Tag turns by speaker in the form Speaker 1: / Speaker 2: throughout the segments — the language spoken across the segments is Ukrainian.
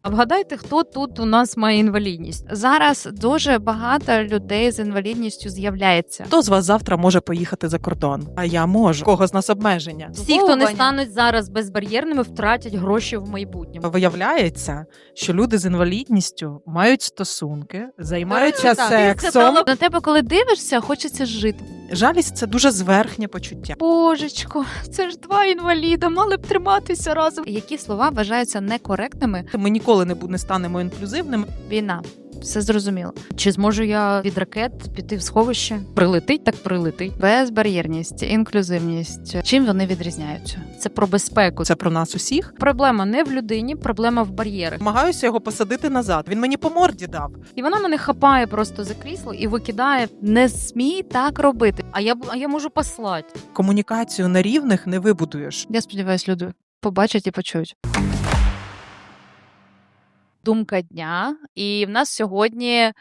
Speaker 1: Вгадайте, хто тут у нас має інвалідність? Зараз дуже багато людей з інвалідністю з'являється.
Speaker 2: Хто з вас завтра може поїхати за кордон? А я можу. Кого з нас обмеження?
Speaker 1: Всі, хто не стануть зараз безбар'єрними, втратять гроші в майбутньому.
Speaker 2: Виявляється, що люди з інвалідністю мають стосунки, займаються сексом.
Speaker 1: На тебе, коли дивишся, хочеться жити.
Speaker 2: Жалість – це дуже зверхнє почуття.
Speaker 1: Божечко, це ж два інваліда, мали б триматися разом. Які слова вважаються некоректними?
Speaker 2: Ми ніколи не станемо інклюзивними.
Speaker 1: Війна. Все зрозуміло. Чи зможу я від ракет піти в сховище? Прилетить, так прилетить. Безбар'єрність, інклюзивність. Чим вони відрізняються? Це про безпеку.
Speaker 2: Це про нас усіх.
Speaker 1: Проблема не в людині, проблема в бар'єрах.
Speaker 2: Намагаюся його посадити назад. Він мені по морді дав.
Speaker 1: І вона мене хапає просто за крісло і викидає. Не смій так робити. А я можу послати.
Speaker 2: Комунікацію на рівних не вибудуєш.
Speaker 1: Я сподіваюся, люди побачать і почують. Думка дня. І в нас сьогодні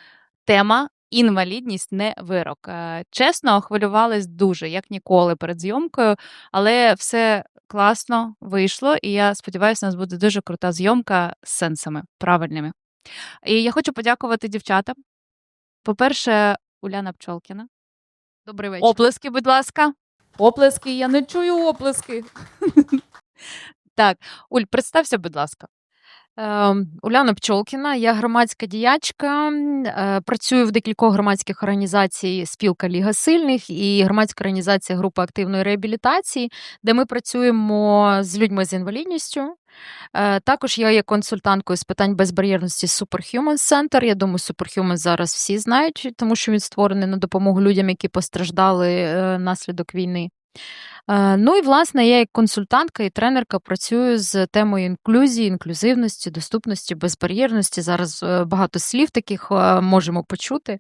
Speaker 1: тема «Інвалідність не вирок». Чесно, хвилювалась дуже, як ніколи, перед зйомкою, але все класно вийшло, і я сподіваюся, у нас буде дуже крута зйомка з сенсами правильними. І я хочу подякувати дівчатам. По-перше, Уляна Пчолкіна. Добрий вечір. Оплески, будь ласка. Оплески, я не чую оплески. Так, Уль, представся, будь ласка. Уляна Пчолкіна, я громадська діячка, працюю в декількох громадських організацій «Спілка Ліга Сильних» і громадська організація «Група активної реабілітації», де ми працюємо з людьми з інвалідністю. Також я є консультанткою з питань безбар'єрності Superhuman Center. Я думаю, Superhuman зараз всі знають, тому що він створений на допомогу людям, які постраждали внаслідок війни. Ну і, власне, я як консультантка і тренерка працюю з темою інклюзії, інклюзивності, доступності, безбар'єрності. Зараз багато слів таких можемо почути.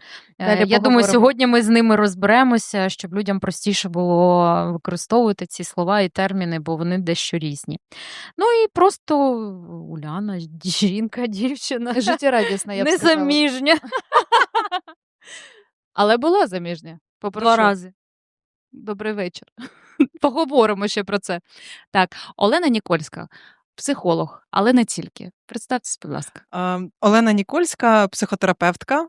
Speaker 1: Я думаю, сьогодні ми з ними розберемося, щоб людям простіше було використовувати ці слова і терміни, бо вони дещо різні. Ну і просто Уляна, жінка, дівчина.
Speaker 3: Життєрадісна, я б сказала.
Speaker 1: Незаміжня. Але була заміжня.
Speaker 3: Попрошу.
Speaker 1: 2 рази. Добрий вечір. Поговоримо ще про це. Так, Олена Нікольська, психолог, але не тільки. Представтесь, будь ласка.
Speaker 2: Олена Нікольська, психотерапевтка,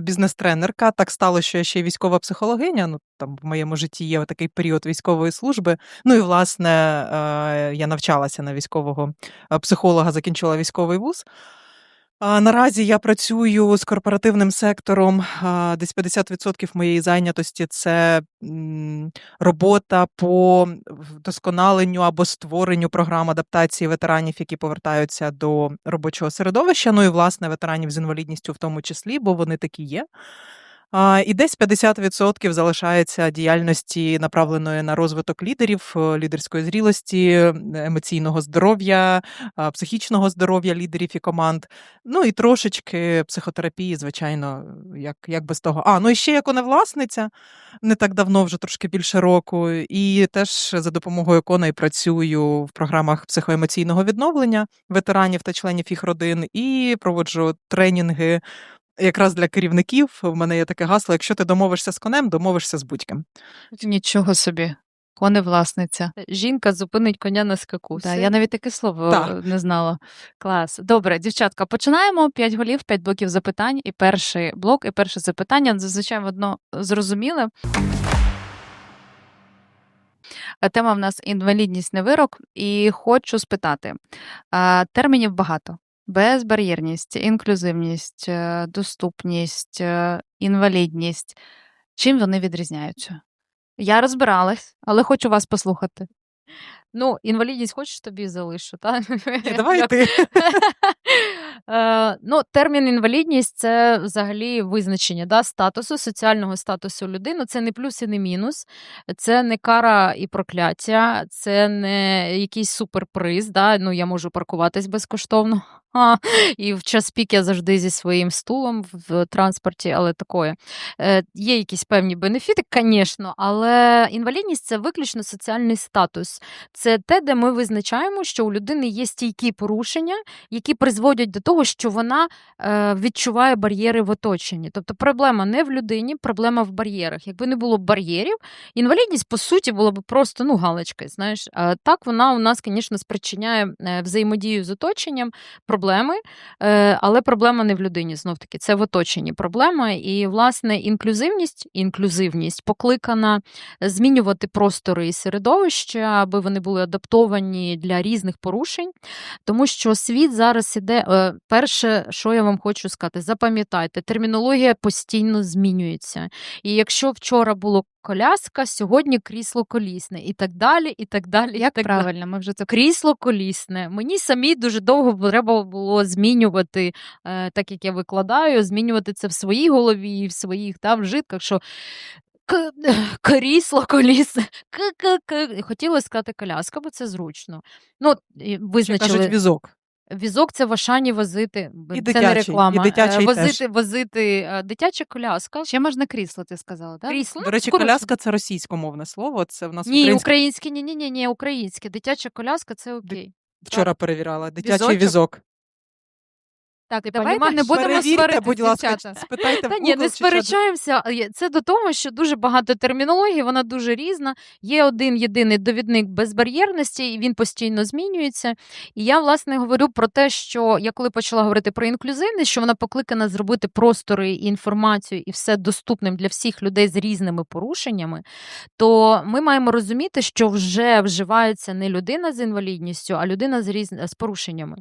Speaker 2: бізнес-тренерка. Так стало, що я ще й військова психологиня. Ну, там в моєму житті є такий період військової служби. Ну і, власне, я навчалася на військового психолога, закінчила військовий вуз. Наразі я працюю з корпоративним сектором. Десь 50% моєї зайнятості – це робота по вдосконаленню або створенню програм адаптації ветеранів, які повертаються до робочого середовища. Ну і, власне, ветеранів з інвалідністю в тому числі, бо вони такі є. І десь 50% залишається діяльності, направленої на розвиток лідерів, лідерської зрілості, емоційного здоров'я, психічного здоров'я лідерів і команд. Ну і трошечки психотерапії, звичайно, як без того. Ну і ще як власниця, не так давно, вже трошки більше року, і теж за допомогою якої працюю в програмах психоемоційного відновлення ветеранів та членів їх родин, і проводжу тренінги якраз для керівників. В мене є таке гасло: якщо ти домовишся з конем, домовишся з будь-ким.
Speaker 1: Нічого собі. Коневласниця. Жінка зупинить коня на скаку.
Speaker 3: Да, я навіть таке слово
Speaker 1: не знала. Клас. Добре, дівчатка, починаємо. 5 голів, 5 блоків запитань. І перший блок, і перше запитання. Зазвичай одно зрозуміле. Тема в нас «Інвалідність не вирок». І хочу спитати. Термінів багато. Безбар'єрність, інклюзивність, доступність, інвалідність. Чим вони відрізняються? Я розбиралась, але хочу вас послухати. Ну, інвалідність хочеш, тобі залишу, так?
Speaker 2: Давай ти.
Speaker 1: Термін інвалідність – це взагалі визначення статусу, соціального статусу людини. Це не плюс і не мінус, це не кара і прокляття, це не якийсь суперприз, я можу паркуватись безкоштовно. І в час пік я завжди зі своїм стулом в транспорті, але такое. Є якісь певні бенефіти, звісно, але інвалідність – це виключно соціальний статус. Це те, де ми визначаємо, що у людини є стійкі порушення, які призводять до того, що вона відчуває бар'єри в оточенні. Тобто проблема не в людині, проблема в бар'єрах. Якби не було бар'єрів, інвалідність, по суті, була б просто галочкою, знаєш. Так вона у нас, звісно, спричиняє взаємодію з оточенням,
Speaker 3: проблеми, але проблема не в людині, знов-таки, це в оточенні проблема. І, власне, інклюзивність покликана змінювати простори і середовище, аби вони були адаптовані для різних порушень. Тому що світ зараз іде. Перше, що я вам хочу сказати, запам'ятайте, термінологія постійно змінюється. І якщо вчора було коляска, сьогодні крісло колісне, і так далі, і так далі.
Speaker 1: Як
Speaker 3: і так
Speaker 1: правильно,
Speaker 3: далі.
Speaker 1: ми вже це
Speaker 3: Крісло колісне. Мені самі дуже довго треба було змінювати, так як я викладаю, змінювати це в своїй голові і в своїх там вжитках, що к- крісло колісне. Хотілося сказати коляска, бо це зручно. Ну, і
Speaker 2: Ще кажуть
Speaker 3: визначили.
Speaker 2: візок.
Speaker 3: Візок це в Ашані возити,
Speaker 2: І
Speaker 3: це не
Speaker 2: дитячий, і
Speaker 3: реклама.
Speaker 2: дитячий теж.
Speaker 3: Возити дитяча коляска.
Speaker 1: ще можна крісло, ти сказала, так?
Speaker 3: Крісло.
Speaker 2: До речі,
Speaker 3: Скорочено.
Speaker 2: коляска це російськомовне слово. Це в нас
Speaker 3: Ні,
Speaker 2: українська
Speaker 3: українське, ні, українське. Дитяча коляска це окей.
Speaker 2: вчора перевіряла. Дитячий
Speaker 1: Візочок?
Speaker 2: візок.
Speaker 1: Так,
Speaker 3: Ти
Speaker 1: давайте
Speaker 3: понімаєш?
Speaker 1: не будемо
Speaker 2: Перевірте,
Speaker 1: сваритись,
Speaker 2: будь ласка,
Speaker 1: дівчата.
Speaker 2: спитайте в
Speaker 3: Та ні,
Speaker 2: Google,
Speaker 3: не
Speaker 2: чи
Speaker 3: сперечаємося. Це до того, що дуже багато термінології, вона дуже різна. Є один єдиний довідник безбар'єрності, і він постійно змінюється. І я, власне, говорю про те, що я коли почала говорити про інклюзивність, що вона покликана зробити простори і інформацію і все доступним для всіх людей з різними порушеннями, то ми маємо розуміти, що вже вживається не людина з інвалідністю, а людина з порушеннями.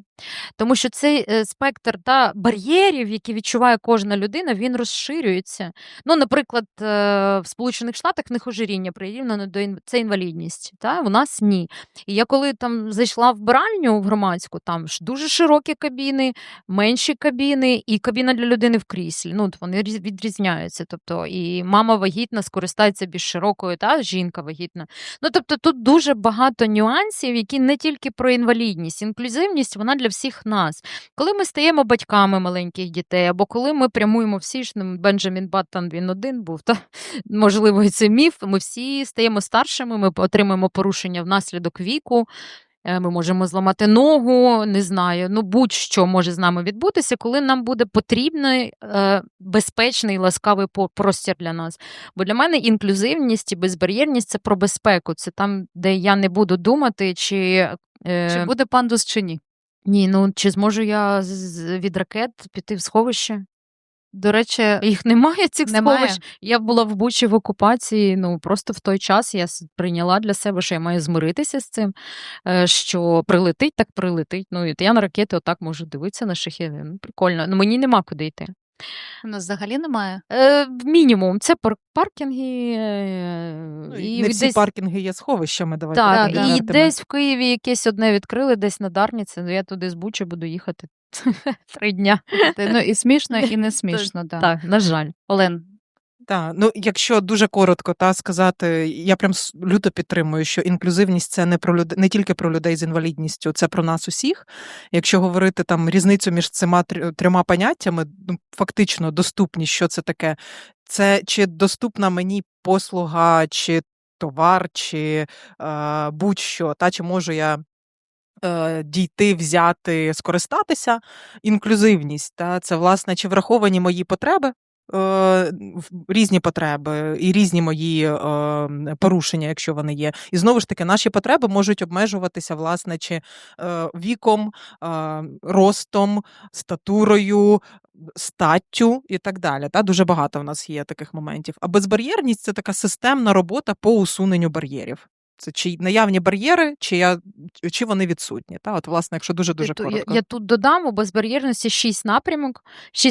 Speaker 3: Тому що цей спектр та бар'єрів, які відчуває кожна людина, він розширюється. Ну, наприклад, в Сполучених Штатах в них ожиріння прирівняно до це інвалідність. Та? У нас ні. І я коли там зайшла в вбиральню в громадську, там ж дуже широкі кабіни, менші кабіни і кабіна для людини в кріслі. Ну, от вони відрізняються. Тобто, і мама вагітна скористається більш широкою, та жінка вагітна. Ну, тобто, тут дуже багато нюансів, які не тільки про інвалідність. Інклюзивність, вона для всіх нас. Коли ми стаємо батьками маленьких дітей, або коли ми прямуємо всі ж, Бенджамін Баттон, він один був, та можливо, і це міф, ми всі стаємо старшими, ми отримуємо порушення внаслідок віку, ми можемо зламати ногу, не знаю, ну будь-що може з нами відбутися, коли нам буде потрібний безпечний, ласкавий простір для нас. Бо для мене інклюзивність і безбар'єрність – це про безпеку, це там, де я не буду думати, чи
Speaker 1: буде пандус чи ні.
Speaker 3: ні, ну чи зможу я від ракет піти в сховище?
Speaker 1: До речі,
Speaker 3: Їх немає, цих
Speaker 1: Немає?
Speaker 3: сховищ. Я була в Бучі в окупації, ну просто в той час я прийняла для себе, що я маю змиритися з цим, що прилетить, так прилетить. Ну, і я на ракети отак можу дивитися на шахеди. Ну, прикольно. Ну, мені нема куди йти.
Speaker 1: у нас взагалі немає.
Speaker 3: Мінімум, це паркінги,
Speaker 2: Ну,
Speaker 3: і
Speaker 2: не всі
Speaker 3: десь
Speaker 2: паркінги є сховищами, давайте
Speaker 3: так,
Speaker 2: будемо
Speaker 3: і
Speaker 2: відвертими.
Speaker 3: десь в Києві якесь одне відкрили, десь на Дарниці, ну я туди з Бучі буду їхати 3 дня.
Speaker 1: Ну, і смішно, і не смішно, да.
Speaker 3: Так, на жаль.
Speaker 1: Олен,
Speaker 2: Так, ну якщо дуже коротко сказати, я прям люто підтримую, що інклюзивність це не тільки про людей з інвалідністю, це про нас усіх. Якщо говорити там різницю між цими трьома поняттями, ну, фактично доступність, що це таке? Це чи доступна мені послуга, чи товар, чи будь-що, чи можу я дійти, взяти, скористатися. Інклюзивність, це, власне, чи враховані мої потреби, різні потреби і різні мої порушення, якщо вони є. І знову ж таки, наші потреби можуть обмежуватися, власне, чи віком, ростом, статурою, статтю і так далі. Дуже багато в нас є таких моментів. А безбар'єрність – це така системна робота по усуненню бар'єрів. Це чи наявні бар'єри, чи вони відсутні. От, власне, якщо дуже-дуже коротко.
Speaker 3: Я тут додам, у безбар'єрності 6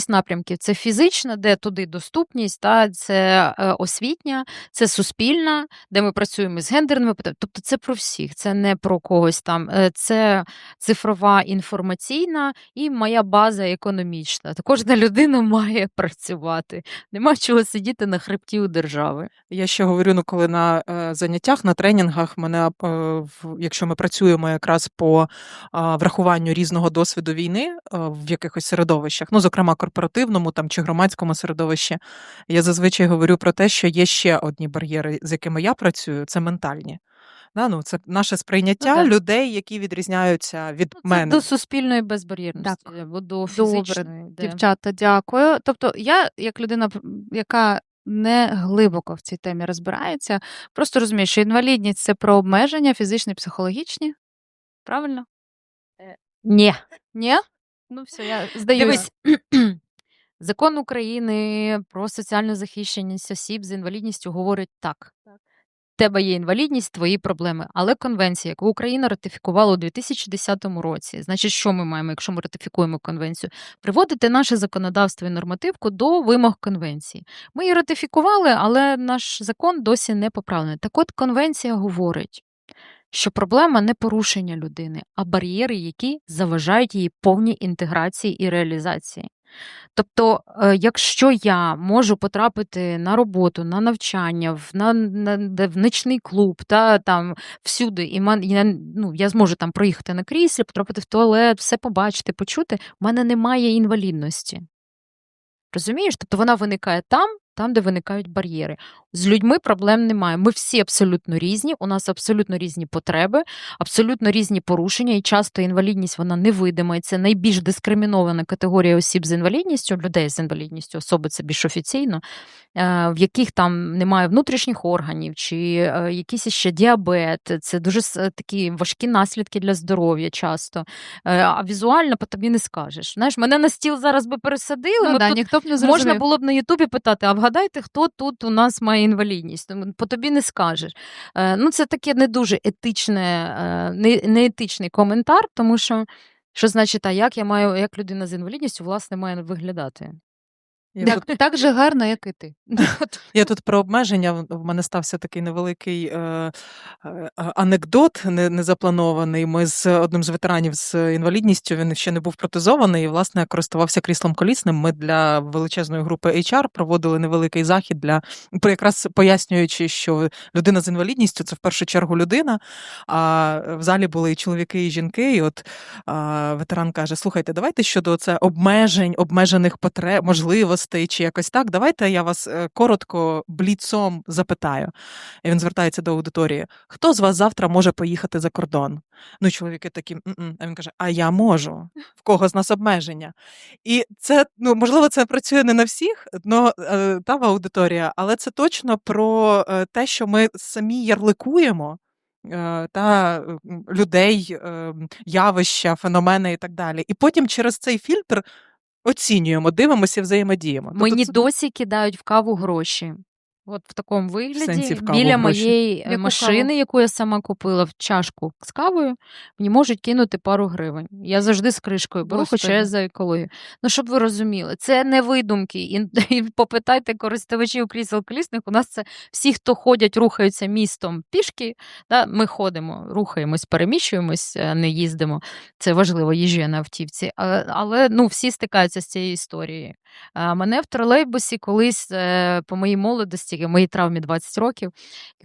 Speaker 3: напрямків. Це фізична, де туди доступність, це освітня, це суспільна, де ми працюємо з гендерними питаннями. Тобто це про всіх, це не про когось там. Це цифрова інформаційна і моя база економічна. Кожна людина має працювати. Нема чого сидіти на хребті у держави.
Speaker 2: Я ще говорю, коли на заняттях, на тренінгах мене, якщо ми працюємо якраз по врахуванню різного досвіду війни в якихось середовищах, зокрема корпоративному чи громадському середовищі, я зазвичай говорю про те, що є ще одні бар'єри, з якими я працюю, це ментальні. Це наше сприйняття людей, які відрізняються від мене.
Speaker 3: До суспільної безбар'єрності, або до фізичної.
Speaker 1: добре, дівчата, дякую. Тобто я, як людина, яка не глибоко в цій темі розбирається, просто розумію, що інвалідність – це про обмеження фізичні, психологічні. Правильно?
Speaker 3: Ні.
Speaker 1: Ні? Ну, все, я здаюсь.
Speaker 3: Дивись, Закон України про соціальну захищеність осіб з інвалідністю говорить так. В тебе є інвалідність, твої проблеми. Але конвенція, яку Україна ратифікувала у 2010 році, значить, що ми маємо, якщо ми ратифікуємо конвенцію? Приводити наше законодавство і нормативку до вимог конвенції. Ми її ратифікували, але наш закон досі не поправлений. Так от конвенція говорить, що проблема не порушення людини, а бар'єри, які заважають її повній інтеграції і реалізації. Тобто, якщо я можу потрапити на роботу, на навчання, в нічний клуб, та там всюди, і я зможу там проїхати на кріслі, потрапити в туалет, все побачити, почути, в мене немає інвалідності. Розумієш? Тобто вона виникає там, де виникають бар'єри. З людьми проблем немає. Ми всі абсолютно різні, у нас абсолютно різні потреби, абсолютно різні порушення, і часто інвалідність вона невидима, і це найбільш дискримінована категорія осіб з інвалідністю, людей з інвалідністю, особи це більш офіційно, в яких там немає внутрішніх органів, чи якийсь ще діабет, це дуже такі важкі наслідки для здоров'я часто. А візуально по тобі не скажеш. Знаєш, мене на стіл зараз би пересадили,
Speaker 1: Ну, да,
Speaker 3: тут
Speaker 1: ніхто б не
Speaker 3: можна
Speaker 1: зрозумів.
Speaker 3: було б на Ютубі питати, а вгадайте, хто тут у нас має інвалідність? По тобі не скажеш. Це таке не дуже неетичний коментар, тому що значить, як людина з інвалідністю, власне, має виглядати?
Speaker 1: Так же гарно, як і ти.
Speaker 2: Я тут про обмеження. В мене стався такий невеликий анекдот незапланований. Ми з одним з ветеранів з інвалідністю, він ще не був протезований, і, власне, користувався кріслом колісним. Ми для величезної групи HR проводили невеликий захід, якраз пояснюючи, що людина з інвалідністю – це в першу чергу людина, а в залі були і чоловіки, і жінки, і от ветеран каже, слухайте, давайте щодо обмежених потреб, можливостей, чи якось так, давайте я вас коротко бліцом запитаю. І він звертається до аудиторії. Хто з вас завтра може поїхати за кордон? Ну, чоловіки такі, а він каже, а я можу. В кого з нас обмеження? І це, можливо, це працює не на всіх, та в аудиторія, але це точно про те, що ми самі ярликуємо та людей, явища, феномени і так далі. І потім через цей фільтр оцінюємо, дивимося і взаємодіємо.
Speaker 3: Мені досі кидають в каву гроші. От в такому вигляді,
Speaker 2: в каву
Speaker 3: біля
Speaker 2: гроші?
Speaker 3: моєї
Speaker 1: Яку
Speaker 3: машини,
Speaker 1: каву?
Speaker 3: яку я сама купила в чашку з кавою, мені можуть кинути пару гривень. Я завжди з кришкою беру, хоча я
Speaker 1: Господи.
Speaker 3: за екологію. Щоб ви розуміли, це не видумки. І попитайте користувачів крісел колісних, у нас це всі, хто ходять, рухаються містом пішки, ми ходимо, рухаємось, переміщуємось, не їздимо. Це важливо, їжджу я на автівці. Але всі стикаються з цією історією. Мене в тролейбусі колись по моїй молодості, моїй травмі 20 років,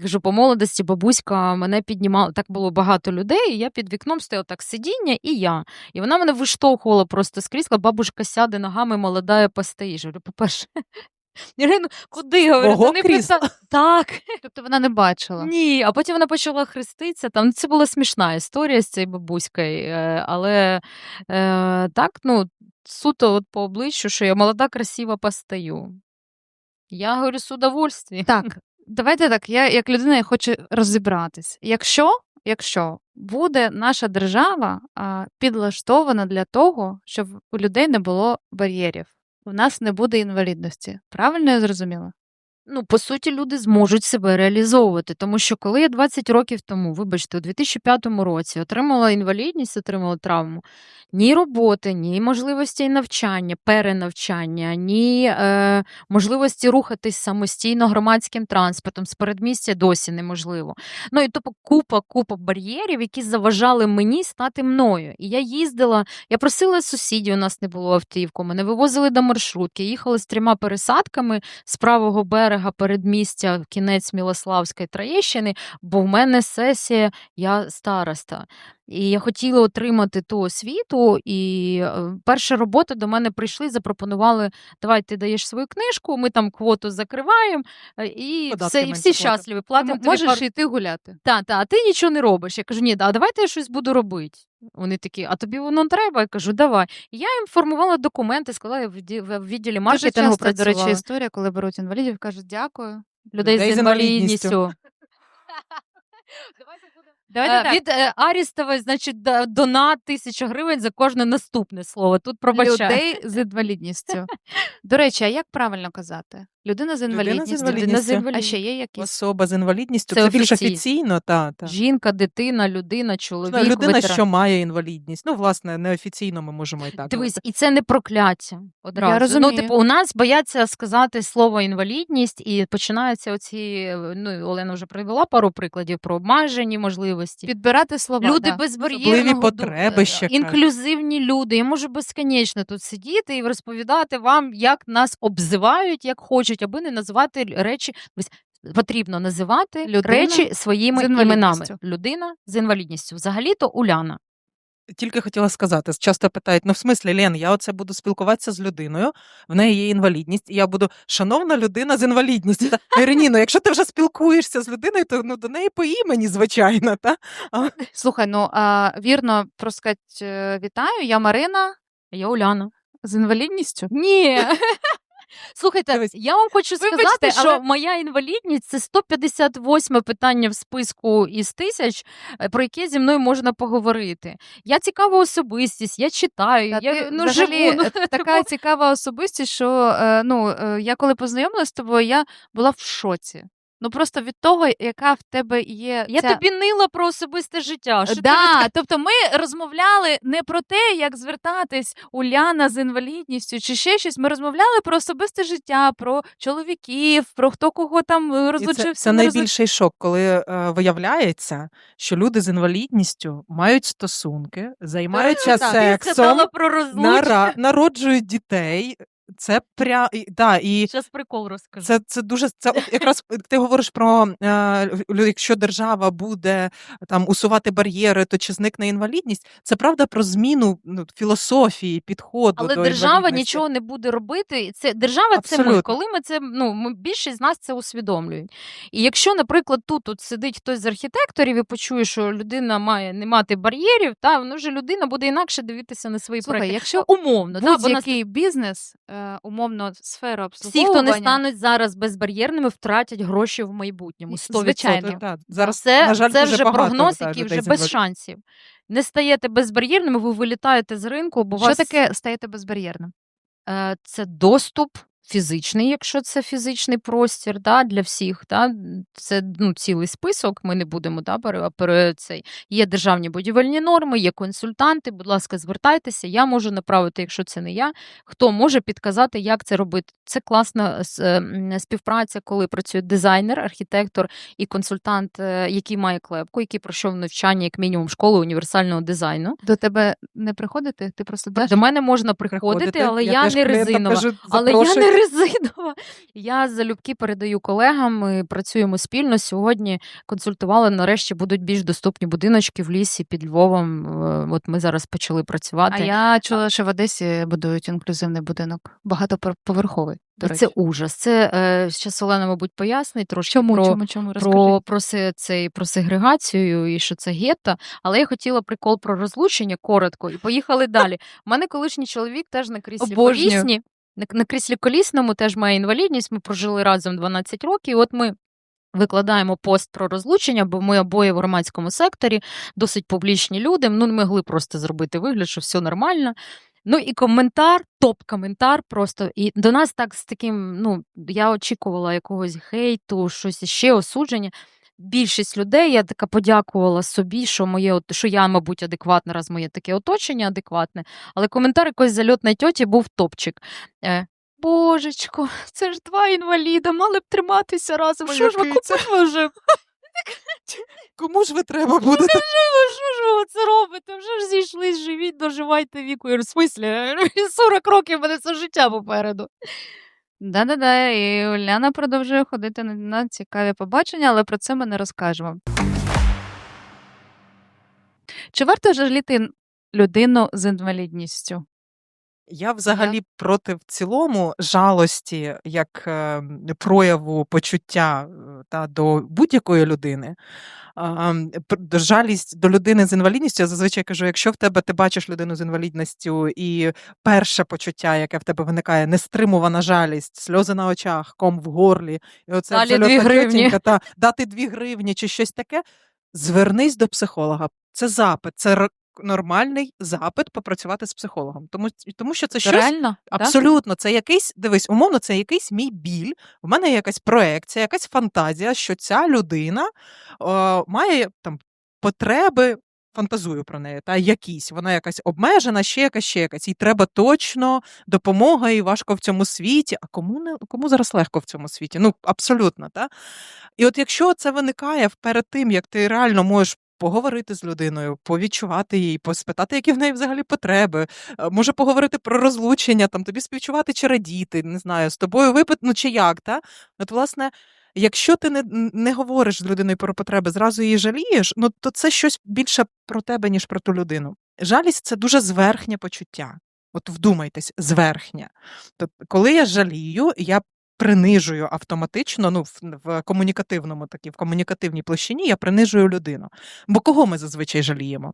Speaker 3: кажу, по молодості бабуська мене піднімала, так було багато людей, і я під вікном стояла так сидіння, і я. І вона мене виштовхувала просто з крісла, бабушка сяде ногами, молодая, постоїш. Говорю, по-перше, Ірину, куди? Говорю,
Speaker 2: Свого
Speaker 3: не
Speaker 2: крісла?
Speaker 3: Так.
Speaker 1: Тобто вона не бачила.
Speaker 3: Ні, а потім вона почала хреститися. Там це була смішна історія з цією бабуською, але так, суто от по обличчю, що я молода, красива, постою. Я говорю, з удовольствием.
Speaker 1: Так, давайте так, я як людина я хочу розібратись. Якщо буде наша держава підлаштована для того, щоб у людей не було бар'єрів, у нас не буде інвалідності. Правильно я зрозуміла?
Speaker 3: По суті, люди зможуть себе реалізовувати, тому що коли я 20 років тому, вибачте, у 2005 році отримала інвалідність, отримала травму, ні роботи, ні можливості навчання, перенавчання, ні можливості рухатись самостійно громадським транспортом, з передмістя досі неможливо. І тобто купа бар'єрів, які заважали мені стати мною. І я їздила, я просила сусідів, у нас не було автівку, мене вивозили до маршрутки, їхали з 3 пересадками з правого берега передмістя в кінець Мілославської Троєщини, бо в мене сесія, я староста. І я хотіла отримати ту освіту, і перша робота до мене прийшли, запропонували, давай ти даєш свою книжку, ми там квоту закриваємо, і
Speaker 2: Податки
Speaker 3: все, і
Speaker 2: менше
Speaker 3: всі
Speaker 2: платять.
Speaker 3: щасливі, платимо тобі
Speaker 1: Можеш йти гуляти.
Speaker 3: а ти нічого не робиш. Я кажу, ні, а давайте я щось буду робити. Вони такі, а тобі воно треба? Я кажу, давай. І я їм формувала документи, сказала, я в відділі
Speaker 1: Дуже
Speaker 3: маркетингу
Speaker 1: часто, до речі,
Speaker 3: працювала.
Speaker 1: історія, коли беруть інвалідів, кажуть, дякую.
Speaker 3: Людей з інвалідністю.
Speaker 1: Давайте так.
Speaker 3: Від Арістової, значить, донат 1000 гривень за кожне наступне слово. Тут пробачаю.
Speaker 1: Людей з інвалідністю. До речі, а як правильно казати? Людина з інвалідністю.
Speaker 2: інвалідністю.
Speaker 1: А ще є якісь?
Speaker 2: Особа з інвалідністю,
Speaker 3: Це
Speaker 2: це більш
Speaker 3: офіційно.
Speaker 2: офіційно, та.
Speaker 3: Жінка, дитина, людина, чоловік,
Speaker 2: Людина,
Speaker 3: ветеран.
Speaker 2: що має інвалідність. Ну, власне, неофіційно ми можемо і так
Speaker 3: Дивись,
Speaker 2: говорити.
Speaker 3: і це не прокляття одразу.
Speaker 1: Я розумію.
Speaker 3: Ну, типу, у нас бояться сказати слово інвалідність, і починаються оці, ну, Олена вже привела пару прикладів про обмежені можливості.
Speaker 1: Підбирати слова.
Speaker 3: Люди
Speaker 1: да.
Speaker 3: безбар'єрного
Speaker 2: Особливі потреби ще кажуть.
Speaker 3: інклюзивні люди. Я можу безконечно тут сидіти і розповідати вам, як нас обзивають, як хочуть, аби не називати речі. Ось потрібно називати
Speaker 1: Людина
Speaker 3: речі своїми
Speaker 1: з
Speaker 3: іменами.
Speaker 1: інвалідністю.
Speaker 3: Людина з інвалідністю. Взагалі-то Уляна.
Speaker 2: Тільки хотіла сказати, часто питають, ну в смислі, Лен, я оце буду спілкуватися з людиною, в неї є інвалідність, і я буду шановна людина з інвалідністю. Та, Іриніно, якщо ти вже спілкуєшся з людиною, то ну, до неї по імені, звичайно. Та?
Speaker 1: Слухай, ну вірно проскать вітаю. Я Марина
Speaker 3: Я Уляна.
Speaker 1: з інвалідністю.
Speaker 3: Ні. Слухайте,
Speaker 2: Дивись.
Speaker 3: я вам хочу
Speaker 1: Вибачте,
Speaker 3: сказати, що
Speaker 1: але-
Speaker 3: моя інвалідність це 158 питання в списку із 1000, про яке зі мною можна поговорити. Я цікава особистість, я читаю,
Speaker 1: Та
Speaker 3: я
Speaker 1: ти
Speaker 3: взагалі,
Speaker 1: взагалі така цікава особистість, що я коли познайомилася з тобою, я була в шоці. Ну просто від того, яка в тебе є
Speaker 3: я
Speaker 1: ця...
Speaker 3: тобі нила про особисте життя. Що ти
Speaker 1: Да, тобто ми розмовляли не про те, як звертатись Уляна з інвалідністю чи ще щось. Ми розмовляли про особисте життя, про чоловіків, про хто кого там
Speaker 2: І це,
Speaker 1: розлучився.
Speaker 2: це
Speaker 1: не
Speaker 2: найбільший шок, коли виявляється, що люди з інвалідністю мають стосунки, займаються
Speaker 3: Так, ти
Speaker 2: сексом,
Speaker 3: сказала про розлучення.
Speaker 2: народжують дітей. Це і
Speaker 3: Зараз прикол розкажу.
Speaker 2: це дуже якраз ти говориш про якщо держава буде там усувати бар'єри, то чи зникне інвалідність? Це правда про зміну філософії, підходу
Speaker 3: Але
Speaker 2: до
Speaker 3: держава
Speaker 2: інвалідності.
Speaker 3: нічого не буде робити. Це держава, це ми.
Speaker 2: Абсолютно.
Speaker 3: Коли ми це ми більшість з нас це усвідомлюють. І якщо, наприклад, тут сидить хтось з архітекторів і почує, що людина має не мати бар'єрів, та воно вже людина буде інакше дивитися на свої
Speaker 1: Слухай,
Speaker 3: проекти.
Speaker 1: якщо
Speaker 3: Умовно, да, бо нас
Speaker 1: будь-який бізнес, умовно, сфера
Speaker 3: всі,
Speaker 1: обслуговування.
Speaker 3: хто не стануть зараз безбар'єрними, втратять гроші в майбутньому. 100%.
Speaker 1: Звичайно.
Speaker 2: Так, зараз,
Speaker 3: Це,
Speaker 2: на жаль,
Speaker 3: це
Speaker 2: дуже
Speaker 3: вже
Speaker 2: багато,
Speaker 3: прогноз,
Speaker 2: та,
Speaker 3: який
Speaker 2: людей
Speaker 3: вже
Speaker 2: з
Speaker 3: без
Speaker 2: інвалід-
Speaker 3: шансів. Не стаєте безбар'єрними, ви вилітаєте з ринку, бо
Speaker 1: Що
Speaker 3: вас
Speaker 1: таке стаєте безбар'єрним?
Speaker 3: це доступ фізичний, якщо це фізичний простір, да, для всіх. Да. Це цілий список, ми не будемо цей. Є державні будівельні норми, є консультанти, будь ласка, звертайтеся, я можу направити, якщо це не я, хто може підказати, як це робити. Це класна співпраця, коли працює дизайнер, архітектор і консультант, який має клепку, який пройшов навчання, як мінімум, школи універсального дизайну.
Speaker 1: До тебе не приходити? Ти просто
Speaker 3: До мене можна приходити, але я
Speaker 2: теж
Speaker 3: не
Speaker 2: клієнтам
Speaker 3: резинова.
Speaker 2: кажу,
Speaker 3: Але я
Speaker 2: запрошую.
Speaker 3: не резинова. Я залюбки передаю колегам, ми працюємо спільно. Сьогодні консультували, нарешті будуть більш доступні будиночки в лісі під Львовом. От ми зараз почали працювати.
Speaker 1: А я чула, що в Одесі будують інклюзивний будинок. Багатоповерховий, до речі.
Speaker 3: Це ужас. Це зараз Олена, мабуть, пояснить трошки
Speaker 1: Чому
Speaker 3: про, про сегрегацію і що це гетто. Але я хотіла прикол про розлучення коротко і поїхали далі. У мене колишній чоловік теж на кріслі
Speaker 1: Обожнюю.
Speaker 3: колісні. На кріслі колісному теж має інвалідність. Ми прожили разом 12 років. І от ми викладаємо пост про розлучення, бо ми обоє в громадському секторі, досить публічні люди. Ну, не могли просто зробити вигляд, що все нормально. Ну і коментар, топ-коментар просто. І до нас так з таким, я очікувала якогось хейту, щось ще, осудження. Більшість людей, я така подякувала собі, що я, мабуть, адекватна, раз моє таке оточення адекватне. Але коментар якоїсь зальотної тьоті був топчик. Божечко, це ж 2 інваліда, мали б триматися разом.
Speaker 2: Ой,
Speaker 3: Що ж ви
Speaker 2: який це?
Speaker 3: купили вже?
Speaker 2: Кому ж ви треба будете?
Speaker 3: Що ж ви це робите? Вже ж зійшлись, живіть, доживайте віку. Я говорю, в смислі? 40 років в мене це життя попереду.
Speaker 1: Да-да-да, і Уляна продовжує ходити на цікаві побачення, але про це ми не розкажемо. Чи варто жаліти людину з інвалідністю?
Speaker 2: Я взагалі проти в цілому жалості як прояву почуття до будь-якої людини. Жалість до людини з інвалідністю, я зазвичай кажу, якщо в тебе ти бачиш людину з інвалідністю і перше почуття, яке в тебе виникає, нестримувана жалість, сльози на очах, ком в горлі, і оце
Speaker 3: Далі 2
Speaker 2: абсолютно
Speaker 3: гривні.
Speaker 2: тьотінька, дати 2 гривні чи щось таке, Звернись до психолога. Це запит, це нормальний запит попрацювати з психологом. Тому що це
Speaker 1: То
Speaker 2: щось
Speaker 1: реально, так?
Speaker 2: абсолютно, це якийсь, дивись, умовно, це якийсь мій біль. В мене є якась проекція, якась фантазія, що ця людина має там потреби. Фантазую про неї, та якісь, вона якась обмежена, ще якась. Їй треба точно допомога, і важко в цьому світі. А кому зараз легко в цьому світі? Ну, абсолютно, та? І от якщо це виникає перед тим, як ти реально можеш поговорити з людиною, повідчувати її, поспитати, які в неї взагалі потреби, може поговорити про розлучення, там тобі співчувати чи радіти, не знаю, з тобою випити, ну чи як, та? От, власне, якщо ти не говориш з людиною про потреби, зразу її жалієш, ну то це щось більше про тебе, ніж про ту людину. Жалість це дуже зверхнє почуття. От вдумайтесь, зверхнє. Тобто, коли я жалію, я принижую автоматично, ну, в комунікативній площині я принижую людину. Бо кого ми зазвичай жаліємо?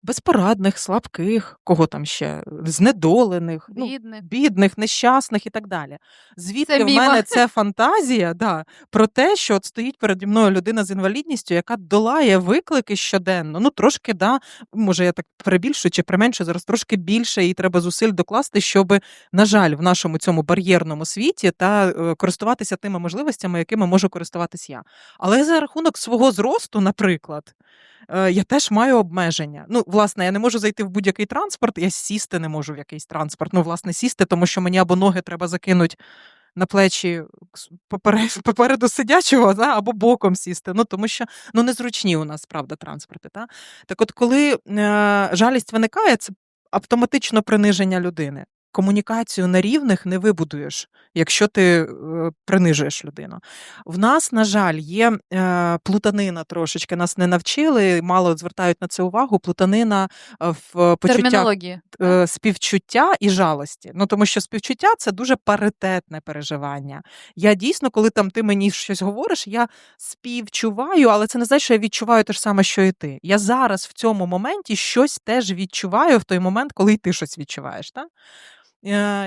Speaker 2: Безпорадних, слабких, кого там ще? Знедолених, бідних, нещасних і так далі. Звідки в
Speaker 3: міма.
Speaker 2: мене це фантазія, про те, що от стоїть переді мною людина з інвалідністю, яка долає виклики щоденно. Ну, трошки, може я так перебільшую чи применшую, зараз трошки більше, і треба зусиль докласти, щоб, на жаль, в нашому цьому бар'єрному світі користуватися тими можливостями, якими можу користуватись я. Але за рахунок свого зросту, наприклад, я теж маю обмеження. Ну, власне, я не можу зайти в будь-який транспорт, я сісти не можу в якийсь транспорт. Ну, власне, сісти, тому що мені або ноги треба закинути на плечі попереду сидячого, або боком сісти. Ну, тому що незручні у нас, правда, транспорти. Та? Так от, коли жалість виникає, це автоматично приниження людини. Комунікацію на рівних не вибудуєш, якщо ти принижуєш людину. В нас, на жаль, є плутанина трошечки, нас не навчили, мало звертають на це увагу, плутанина в почуттях
Speaker 1: Термінології.
Speaker 2: співчуття і жалості. Ну, тому що співчуття – це дуже паритетне переживання. Я дійсно, коли ти мені щось говориш, я співчуваю, але це не значить, що я відчуваю те ж саме, що і ти. Я зараз в цьому моменті щось теж відчуваю в той момент, коли й ти щось відчуваєш. Так?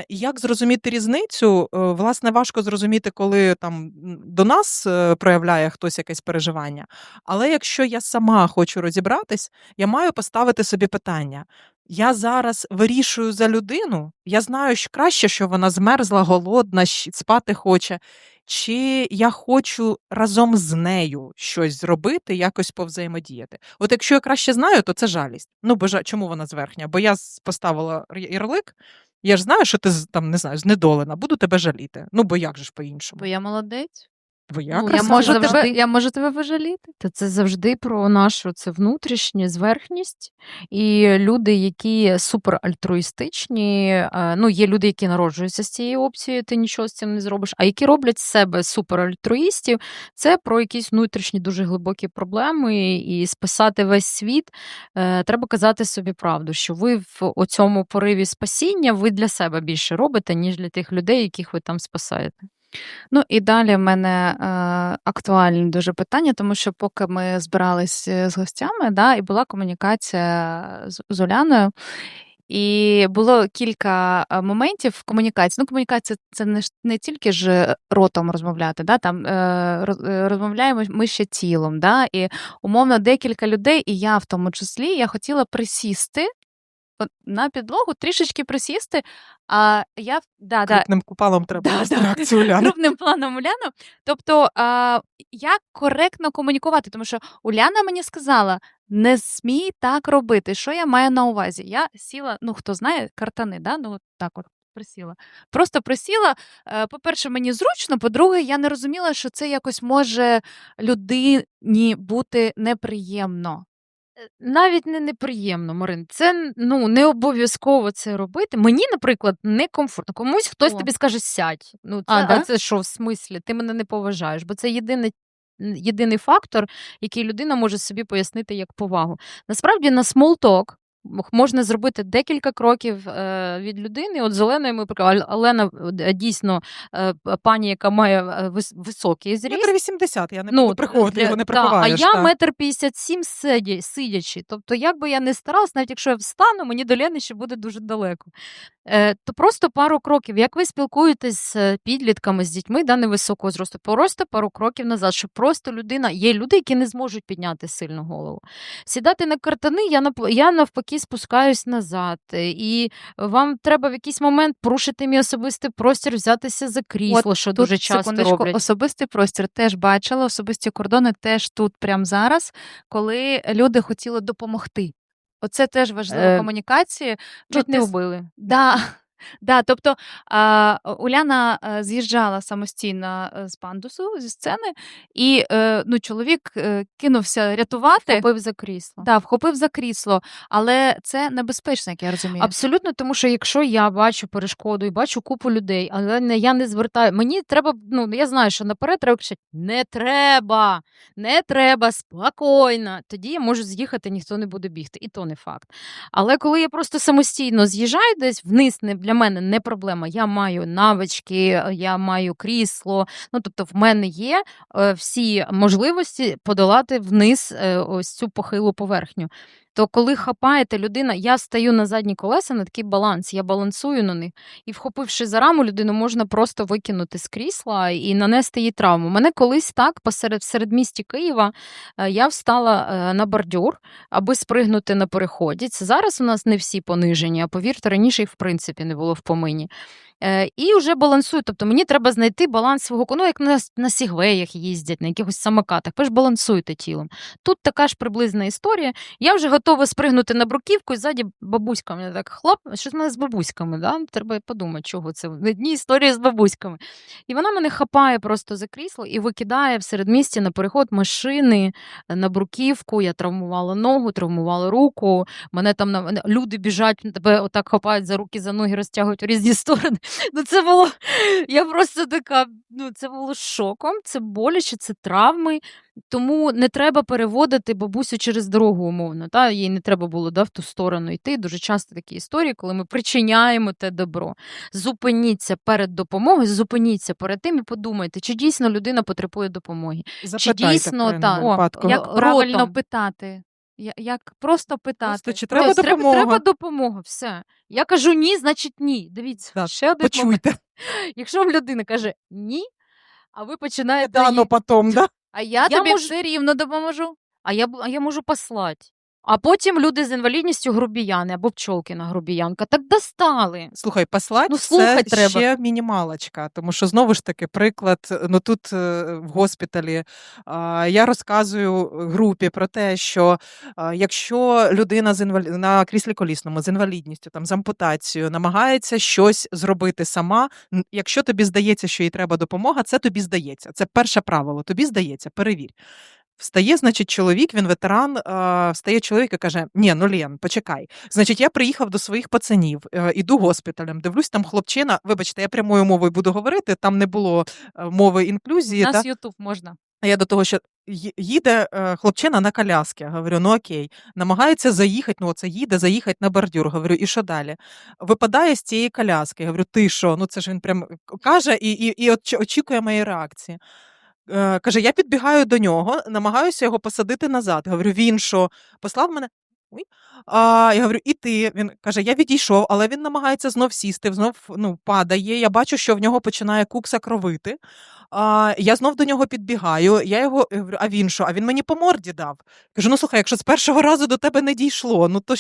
Speaker 2: Як зрозуміти різницю? Власне, важко зрозуміти, коли там до нас проявляє хтось якесь переживання. Але якщо я сама хочу розібратись, я маю поставити собі питання. Я зараз вирішую за людину, я знаю що краще, що вона змерзла, голодна, спати хоче, чи я хочу разом з нею щось зробити, якось повзаємодіяти. От якщо я краще знаю, то це жалість. Ну, бо чому вона зверхня? Бо я поставила ярлик, я ж знаю, що ти там, не знаю, знедолена, буду тебе жаліти. Ну, бо як же ж по-іншому?
Speaker 1: Бо я молодець.
Speaker 2: Бо я
Speaker 3: Ну,
Speaker 2: красава.
Speaker 1: Я можу тебе пожаліти.
Speaker 3: Та це завжди про нашу це внутрішню зверхність. І люди, які суперальтруїстичні, є люди, які народжуються з цією опцією, ти нічого з цим не зробиш, а які роблять з себе суперальтруїстів, це про якісь внутрішні дуже глибокі проблеми, і спасати весь світ. Треба казати собі правду, що ви в оцьому пориві спасіння ви для себе більше робите, ніж для тих людей, яких ви там спасаєте.
Speaker 1: Ну і далі в мене актуальне дуже питання, тому що поки ми збирались з гостями, і була комунікація з Уляною, і було кілька моментів в комунікації. Ну, комунікація – це не тільки ж ротом розмовляти, там розмовляємо ми ще тілом, і умовно декілька людей, і я в тому числі, я хотіла присісти на підлогу, трішечки присісти, а я...
Speaker 2: Крупним купалом треба реакцію Уляни.
Speaker 1: Крупним планом Уляну. Тобто, як коректно комунікувати, тому що Уляна мені сказала, не смій так робити. Що я маю на увазі? Я сіла, хто знає, картани, так от присіла. Просто присіла. По-перше, мені зручно, по-друге, я не розуміла, що це якось може людині бути неприємно.
Speaker 3: Навіть не неприємно, Марин. Це не обов'язково це робити. Мені, наприклад, некомфортно. Комусь хтось тобі скаже сядь. А це що в смислі? Ти мене не поважаєш, бо це єдиний фактор, який людина може собі пояснити як повагу. Насправді на small talk можна зробити декілька кроків від людини. От з Оленою ми Олена дійсно пані, яка має високий зріст.
Speaker 2: 1,80 м, я не буду приховувати, його не
Speaker 3: А
Speaker 2: приховаєш.
Speaker 3: я 1,57 м сидячи. Тобто, як би я не старалась, навіть якщо я встану, мені до Лени ще буде дуже далеко. То просто пару кроків. Як ви спілкуєтесь з підлітками, з дітьми невисокого зросту, просто пару кроків назад, щоб просто людина, є люди, які не зможуть підняти сильно голову. Сідати на картани, я навпаки спускаюсь назад. І вам треба в якийсь момент порушити мій особистий простір, взятися за крісло, що
Speaker 1: Тут,
Speaker 3: дуже часто
Speaker 1: секундочку,
Speaker 3: роблять.
Speaker 1: особистий простір теж бачила, особисті кордони теж тут, прямо зараз, коли люди хотіли допомогти. Оце теж важлива комунікація.
Speaker 3: Чуть не вбили.
Speaker 1: Да, тобто Уляна з'їжджала самостійно з пандусу, зі сцени, і чоловік кинувся рятувати.
Speaker 3: Вхопив за крісло.
Speaker 1: Да, вхопив за крісло, але це небезпечно, як я розумію.
Speaker 3: Абсолютно, тому що якщо я бачу перешкоду і бачу купу людей, але я не звертаю, мені треба, я знаю, що наперед треба кричати: не треба, спокійно. Тоді я можу з'їхати, ніхто не буде бігти, і то не факт. Але коли я просто самостійно з'їжджаю десь вниз, для мене не проблема. Я маю навички, я маю крісло, тобто в мене є всі можливості подолати вниз ось цю похилу поверхню. То коли хапаєте людина, я стаю на задні колеса, на такий баланс, я балансую на них, і вхопивши за раму, людину можна просто викинути з крісла і нанести їй травму. Мене колись так, в середмісті Києва, я встала на бордюр, аби спригнути на переході. Це зараз у нас не всі понижені, а повірте, раніше їх в принципі не було в помині. І вже балансую, тобто мені треба знайти баланс свого кону, як на сігвеях їздять, на якихось самокатах, ви ж балансуєте тілом. Тут така ж приблизна історія. Я вже готова спригнути на бруківку, і ззаді бабуська мене так хлоп, що в мене з бабуськами, да? Треба подумати, чого це. Одні історії з бабуськами. І вона мене хапає просто за крісло і викидає в середмісті на переход машини, на бруківку, я травмувала ногу, травмувала руку, мене там люди біжать, тебе отак хапають за руки, за ноги, розтягують у різні сторони. Це було, я просто така, це було шоком, це боляче, це травми, тому не треба переводити бабусю через дорогу умовно, їй не треба було в ту сторону йти. Дуже часто такі історії, коли ми причиняємо те добро. Зупиніться перед допомогою, зупиніться перед тим і подумайте, чи дійсно людина потребує допомоги.
Speaker 2: Запитайте,
Speaker 3: чи дійсно,
Speaker 1: як правильно питати. Як просто питати.
Speaker 2: Просто, чи треба допомога?
Speaker 3: Треба допомога, все. Я кажу ні, значить ні. Дивіться, ще один момент.
Speaker 2: Почуйте.
Speaker 3: Якщо вам людина каже ні, а ви починаєте
Speaker 2: Дано потом, да?
Speaker 1: А я тобі все рівно допоможу.
Speaker 3: А я можу послати. А потім люди з інвалідністю грубіяни або Пчолкіна грубіянка. Так достали.
Speaker 2: Слухай, послать це ще мінімалочка, тому що, знову ж таки, приклад, тут в госпіталі я розказую групі про те, що якщо людина на кріслі колісному з інвалідністю, з ампутацією, намагається щось зробити сама, якщо тобі здається, що їй треба допомога, це тобі здається. Це перше правило, тобі здається, перевір. Встає, значить, чоловік, він ветеран, встає чоловік і каже: ні, Лен, почекай. Значить, я приїхав до своїх пацанів, іду госпіталем, дивлюсь, там хлопчина, вибачте, я прямою мовою буду говорити, там не було мови інклюзії.
Speaker 1: У нас Ютуб можна.
Speaker 2: А я до того, що їде хлопчина на коляски, говорю, окей, намагається заїхати, це їде, заїхати на бордюр, говорю, і що далі? Випадає з цієї коляски, говорю, ти що? Це ж він прям каже і очікує моєї реакції. Каже, я підбігаю до нього, намагаюся його посадити назад. Говорю, він що, послав мене? Я говорю, і ти? Він каже, я відійшов, але він намагається знов сісти, знов падає. Я бачу, що в нього починає кукса кровити. Я знов до нього підбігаю, я його говорю, а він що? А він мені по морді дав. Кажу, слухай, якщо з першого разу до тебе не дійшло, то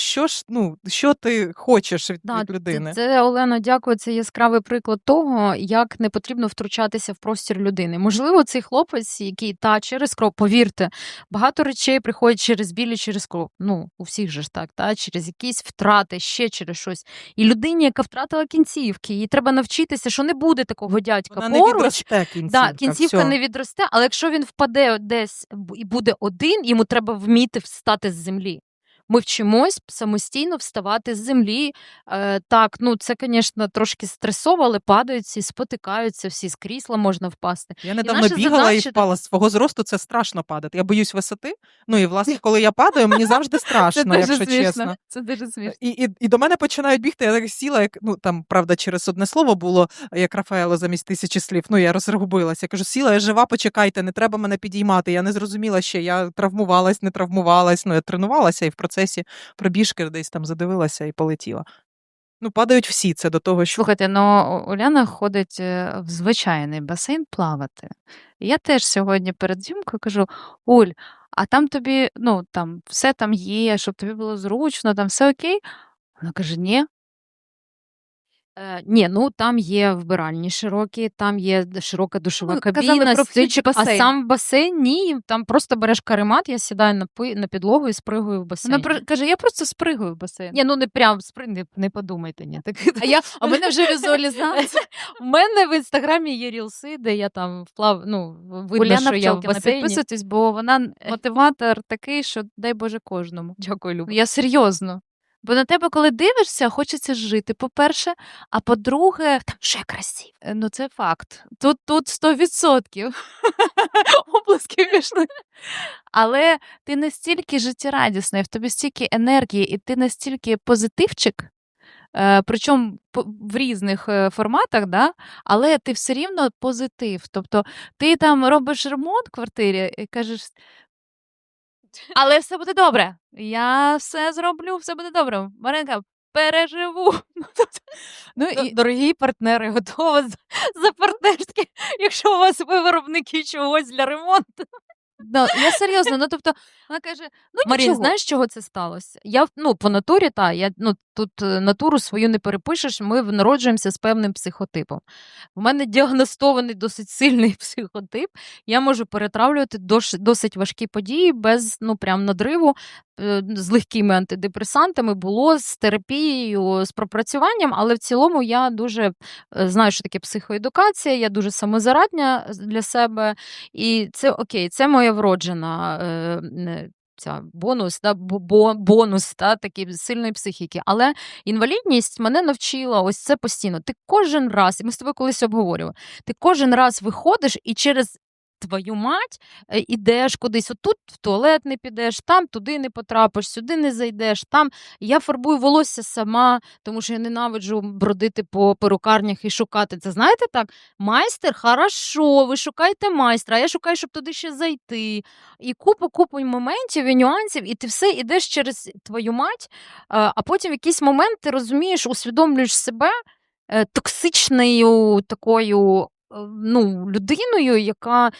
Speaker 2: що ти хочеш від людини?
Speaker 3: Це, Олено, дякую, це яскравий приклад того, як не потрібно втручатися в простір людини. Можливо, цей хлопець, який через кров, повірте, багато речей приходять через біль і через кров. У всіх же ж так, через якісь втрати, ще через щось. І людині, яка втратила кінцівки, їй треба навчитися, що не буде такого дядька
Speaker 2: Вона
Speaker 3: поруч.
Speaker 2: Не відросте кінцівка.
Speaker 3: Кінцівка не відросте, але якщо він впаде десь і буде один, йому треба вміти встати з землі. ми вчимось самостійно вставати з землі. Так, ну це, звісно, трошки стресово, але падають всі, спотикаються, всі з крісла можна впасти.
Speaker 2: Я недавно
Speaker 3: наша
Speaker 2: бігала і
Speaker 3: задача-
Speaker 2: впала з свого зросту, це страшно падати. Я боюсь висоти. Ну і власне, коли я падаю, мені завжди страшно, якщо чесно.
Speaker 1: Це дуже смішно.
Speaker 2: І до мене починають бігти, я так сіла, як, ну там, правда, через одне слово було, як Рафаело замість 1000 слів. Ну, я розгубилася. Я кажу, сіла, я жива, почекайте, не треба мене підіймати. Я не зрозуміла ще, я травмувалась, не травмувалась. Ну, я тренувалася і в процесі пробіжки десь там задивилася і полетіла. Ну, падають всі, це до того, що
Speaker 1: Слухайте, ну Уляна ходить в звичайний басейн плавати. І я теж сьогодні перед зйомкою кажу: Уль, а там тобі, ну там все там є, щоб тобі було зручно, там все окей. Вона каже: ні.
Speaker 3: Ні, ну там є вбиральні широкі, там є широка душова
Speaker 1: Ну, казали
Speaker 3: кабіна,
Speaker 1: про вхід в
Speaker 3: стільчик, а
Speaker 1: басейн.
Speaker 3: сам басейн ні, там просто береш каремат, я сідаю на підлогу і спригую в басейн.
Speaker 1: Вона каже: я просто спригую в басейн.
Speaker 3: Ні, ну не прям не подумайте, ні. Так,
Speaker 1: А в мене вже візуалізація.
Speaker 3: у мене в інстаграмі є рілси, де я там вплав, ну, видно,
Speaker 1: Уляна
Speaker 3: що я в
Speaker 1: Пчолкіна,
Speaker 3: басейні.
Speaker 1: підписуйтесь, бо вона мотиватор такий, що дай Боже кожному.
Speaker 3: Дякую, Люба.
Speaker 1: Я серйозно. Бо на тебе, коли дивишся, хочеться жити, по-перше, а по-друге,
Speaker 3: Там ще красиво.
Speaker 1: ну це факт. Тут 100% оплески пішли. Але ти настільки життєрадісний, в тобі стільки енергії, і ти настільки позитивчик, причому в різних форматах, да? Але ти все рівно позитив. Тобто ти там робиш ремонт в квартирі і кажеш: але все буде добре. Я все зроблю, все буде добре. Маринка, переживу. Ну, і...
Speaker 3: Дорогі партнери, готова за партнерські, якщо у вас ви виробники чогось для ремонту.
Speaker 1: Да, я серйозно, ну тобто, вона каже: ну
Speaker 3: Марін,
Speaker 1: нічого.
Speaker 3: знаєш, чого це сталося? Я по натурі, тут натуру свою не перепишеш, ми народжуємося з певним психотипом. У мене діагностований досить сильний психотип. Я можу перетравлювати досить важкі події без прям надриву, з легкими антидепресантами, було з терапією, з пропрацюванням, але в цілому я дуже знаю, що таке психоедукація, я дуже самозарадня для себе, і це окей, це моя вроджена ця бонус такий сильної психіки. Але інвалідність мене навчила ось це постійно. Ти кожен раз, і ми з тобою колись обговорювали, ти кожен раз виходиш і через твою мать ідеш кудись, отут в туалет не підеш, там туди не потрапиш, сюди не зайдеш, там я фарбую волосся сама, тому що я ненавиджу бродити по перукарнях і шукати. Це знаєте так? Майстер, хорошо, ви шукаєте майстра, а я шукаю, щоб туди ще зайти. І купу моментів і нюансів, і ти все йдеш через твою мать, а потім в якийсь момент ти розумієш, усвідомлюєш себе токсичною такою людиною,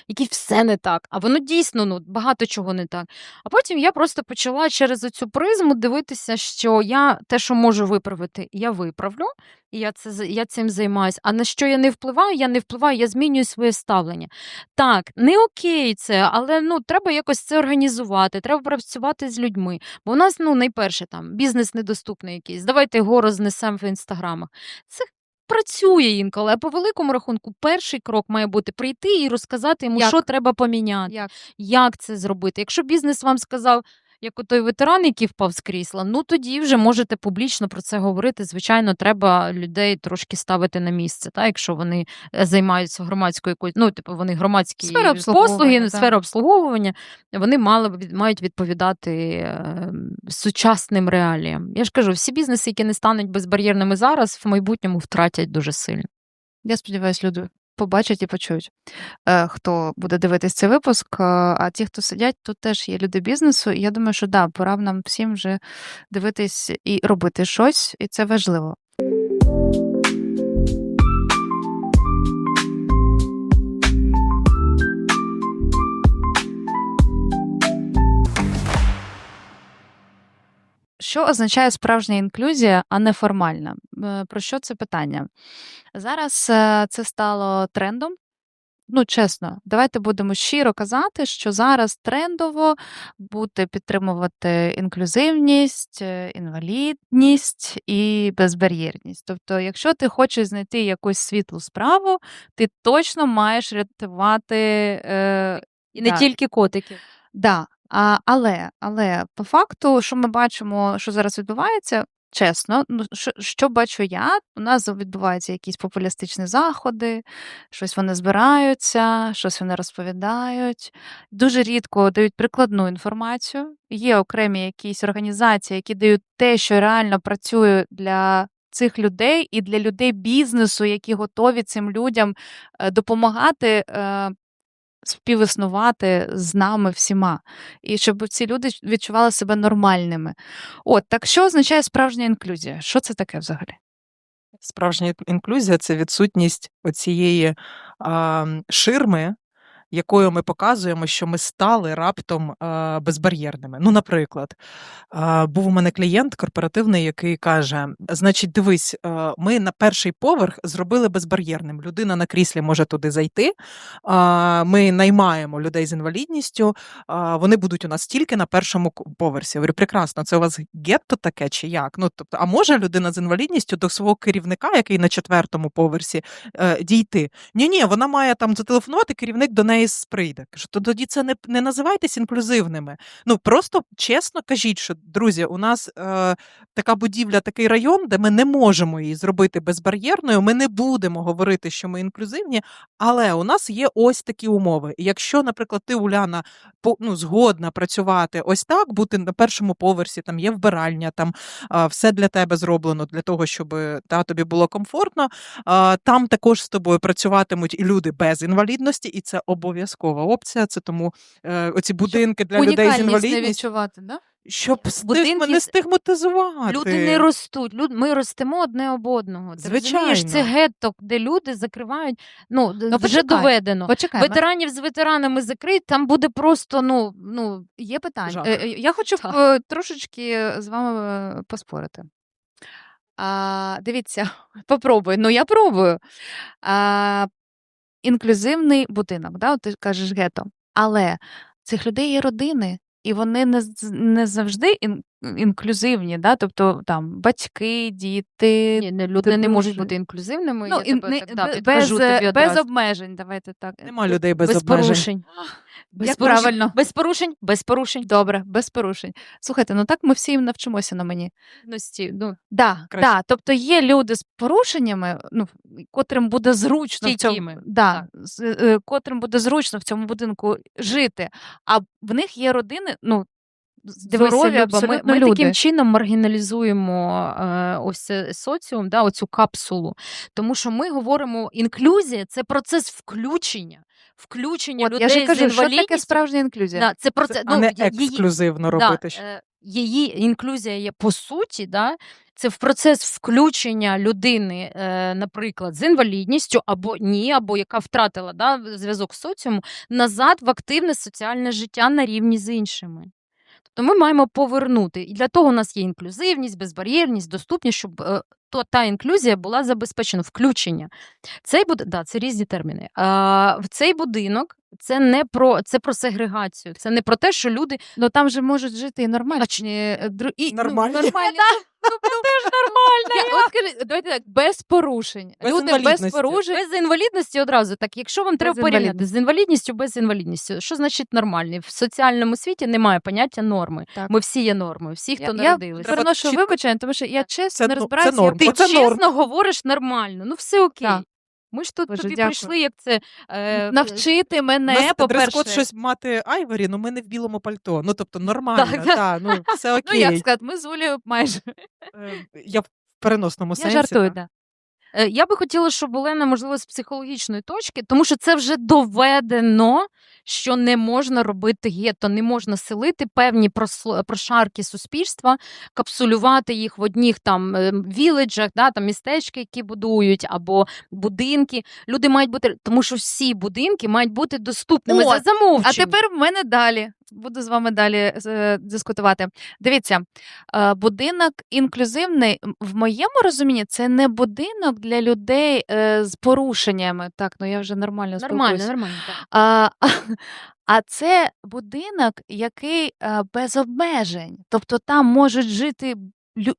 Speaker 3: якій все не так, а воно дійсно багато чого не так. А потім я просто почала через цю призму дивитися, що я те, що можу виправити, я виправлю, і я цим займаюся. А на що я не впливаю, я змінюю своє ставлення. Так, не окей це, але треба якось це організувати, треба працювати з людьми. Бо у нас, найперше, там, бізнес недоступний якийсь, давайте його рознесемо в інстаграмах. Це працює інколи, а по великому рахунку перший крок має бути прийти і розказати йому, що треба поміняти, як це зробити. Якщо бізнес вам сказав, як той ветеран, який впав з крісла, тоді вже можете публічно про це говорити. Звичайно, треба людей трошки ставити на місце, якщо вони займаються громадською якоюсь, вони громадські послуги, сфера обслуговування, вони мають відповідати сучасним реаліям. Я ж кажу, всі бізнеси, які не стануть безбар'єрними зараз, в майбутньому втратять дуже сильно.
Speaker 1: Я сподіваюся, люди побачать і почують, хто буде дивитись цей випуск. А ті, хто сидять, тут теж є люди бізнесу. І я думаю, що пора нам всім вже дивитись і робити щось, і це важливо. Що означає справжня інклюзія, а не формальна? Про що це питання? Зараз це стало трендом. Чесно, давайте будемо щиро казати, що зараз трендово підтримувати інклюзивність, інвалідність і безбар'єрність. Тобто, якщо ти хочеш знайти якусь світлу справу, ти точно маєш рятувати
Speaker 3: І не тільки котиків.
Speaker 1: Да. Але по факту, що ми бачимо, що зараз відбувається, чесно, ну, що бачу я, у нас відбуваються якісь популістичні заходи, щось вони збираються, щось вони розповідають. Дуже рідко дають прикладну інформацію. Є окремі якісь організації, які дають те, що реально працює для цих людей і для людей бізнесу, які готові цим людям допомагати співіснувати з нами всіма, і щоб ці люди відчували себе нормальними. От, так що означає справжня інклюзія? Що це таке взагалі?
Speaker 2: Справжня інклюзія – це відсутність оцієї ширми, якою ми показуємо, що ми стали раптом безбар'єрними. Ну, наприклад, був у мене клієнт корпоративний, який каже: значить, дивись, ми на перший поверх зробили безбар'єрним. Людина на кріслі може туди зайти, ми наймаємо людей з інвалідністю, вони будуть у нас тільки на першому поверсі. Я говорю, прекрасно, це у вас гетто таке чи як? Ну, тобто, а може людина з інвалідністю до свого керівника, який на 4-му поверсі, дійти? Ні, вона має там зателефонувати, керівник до неї прийде. Кажу, то тоді це не називайтесь інклюзивними. Ну, просто чесно кажіть, що, друзі, у нас така будівля, такий район, де ми не можемо її зробити безбар'єрною, ми не будемо говорити, що ми інклюзивні, але у нас є ось такі умови. І якщо, наприклад, ти, Уляна, згодна працювати ось так, бути на першому поверсі, там є вбиральня, там все для тебе зроблено, для того, щоб тобі було комфортно, там також з тобою працюватимуть і люди без інвалідності, і це обов'язкова опція, це тому оці будинки для людей з
Speaker 1: Унікальність не
Speaker 2: інвалідністю,
Speaker 1: відчувати, да?
Speaker 2: щоб
Speaker 3: Будинки
Speaker 2: не стигматизувати.
Speaker 3: Люди не ростуть, ми ростемо одне об одного. Ти розумієш, це
Speaker 2: Звичайно.
Speaker 3: гетто, де люди закривають, вже
Speaker 1: почекай,
Speaker 3: доведено.
Speaker 1: Почекай,
Speaker 3: Ветеранів з ветеранами закрить, там буде просто,
Speaker 1: є питання.
Speaker 2: Жах.
Speaker 1: Я хочу
Speaker 3: Так.
Speaker 1: трошечки з вами поспорити. Дивіться, попробуй. Я пробую. Інклюзивний будинок, да? От ти кажеш гетто. Але цих людей є родини, і вони не завжди інклюзивні, да? Тобто там батьки, діти.
Speaker 3: Ні, люди не можуть
Speaker 1: дуже-
Speaker 3: бути інклюзивними,
Speaker 1: Ну,
Speaker 3: я тебе
Speaker 1: не-
Speaker 3: так,
Speaker 1: бе-
Speaker 3: підкажу тобі
Speaker 1: без
Speaker 3: одразу.
Speaker 1: обмежень, давайте так.
Speaker 2: Нема людей без
Speaker 3: Без
Speaker 2: обмежень.
Speaker 3: порушень. Без
Speaker 1: Як
Speaker 3: порушень.
Speaker 1: правильно?
Speaker 3: Без порушень.
Speaker 1: Добре, без порушень. Слухайте, так ми всі навчимося на мені.
Speaker 2: Краще.
Speaker 1: Да, тобто є люди з порушеннями, котрим буде зручно
Speaker 3: Стійкими,
Speaker 1: котрим буде зручно в цьому будинку жити, а в них є родини,
Speaker 3: Дивися,
Speaker 1: здорові
Speaker 3: Люба,
Speaker 1: абсолютно
Speaker 3: ми
Speaker 1: люди.
Speaker 3: таким чином маргіналізуємо ось це соціум, оцю капсулу. Тому що ми говоримо, інклюзія – це процес включення. Включення
Speaker 1: От,
Speaker 3: людей
Speaker 1: я ж і
Speaker 3: з
Speaker 1: кажу, що таке
Speaker 3: інвалідністю.
Speaker 1: справжня інклюзія?
Speaker 3: Да, це процес,
Speaker 2: А не
Speaker 3: її,
Speaker 2: ексклюзивно робити.
Speaker 3: її інклюзія є по суті, це в процес включення людини, наприклад, з інвалідністю, або яка втратила зв'язок з соціумом, назад в активне соціальне життя на рівні з іншими. Тобто ми маємо повернути. І для того у нас є інклюзивність, безбар'єрність, доступність, щоб та інклюзія була забезпечена, включення. Це різні терміни. В цей будинок це про сегрегацію, це не про те, що люди
Speaker 1: Там же можуть жити і нормальні.
Speaker 2: Нормальні.
Speaker 1: Нормальні. Теж нормально. Давайте так, без порушень.
Speaker 2: Без
Speaker 1: Люди без
Speaker 2: інвалідності.
Speaker 1: порушень.
Speaker 3: без інвалідності одразу. Так, якщо вам треба порівняти
Speaker 1: інвалідності.
Speaker 3: з інвалідністю, без інвалідністю, що значить нормальний? В соціальному світі немає поняття норми.
Speaker 1: Так.
Speaker 3: Ми всі є нормою, всі, хто
Speaker 1: Я
Speaker 3: народилися.
Speaker 2: Треба
Speaker 1: переношу
Speaker 2: чітко-
Speaker 1: вибачення, тому що я чесно
Speaker 2: Це
Speaker 1: не
Speaker 2: ну-
Speaker 1: розбираюся.
Speaker 2: це норм.
Speaker 3: Ти
Speaker 2: Оце
Speaker 3: чесно
Speaker 2: норм.
Speaker 3: говориш нормально, все окей.
Speaker 1: Так.
Speaker 3: Ми ж тут
Speaker 1: Боже,
Speaker 3: тобі
Speaker 1: дякую.
Speaker 3: прийшли, як це
Speaker 1: Навчити мене,
Speaker 2: Дрес-код
Speaker 1: по-перше.
Speaker 2: щось мати Айворі, ми не в білому пальто. Тобто нормально,
Speaker 3: Так.
Speaker 2: все
Speaker 1: Як
Speaker 2: окей.
Speaker 1: сказати, ми з Олею майже.
Speaker 2: Я в переносному
Speaker 1: Я
Speaker 2: сенсі.
Speaker 1: жартую,
Speaker 2: так.
Speaker 1: да.
Speaker 3: Я би хотіла, щоб Олена, можливо, з психологічної точки, тому що це вже доведено, що не можна робити гетто, не можна селити певні прошарки суспільства, капсулювати їх в одних там віледжах, там містечки, які будують, або будинки. Люди мають бути, тому що всі будинки мають бути доступними
Speaker 1: О,
Speaker 3: за замовченням.
Speaker 1: А тепер в мене далі. Буду з вами далі дискутувати. Дивіться, будинок інклюзивний, в моєму розумінні, це не будинок для людей з порушеннями. Так, я вже нормально спілкуюсь.
Speaker 3: Нормально. Так.
Speaker 1: А це будинок, який без обмежень. Тобто там можуть жити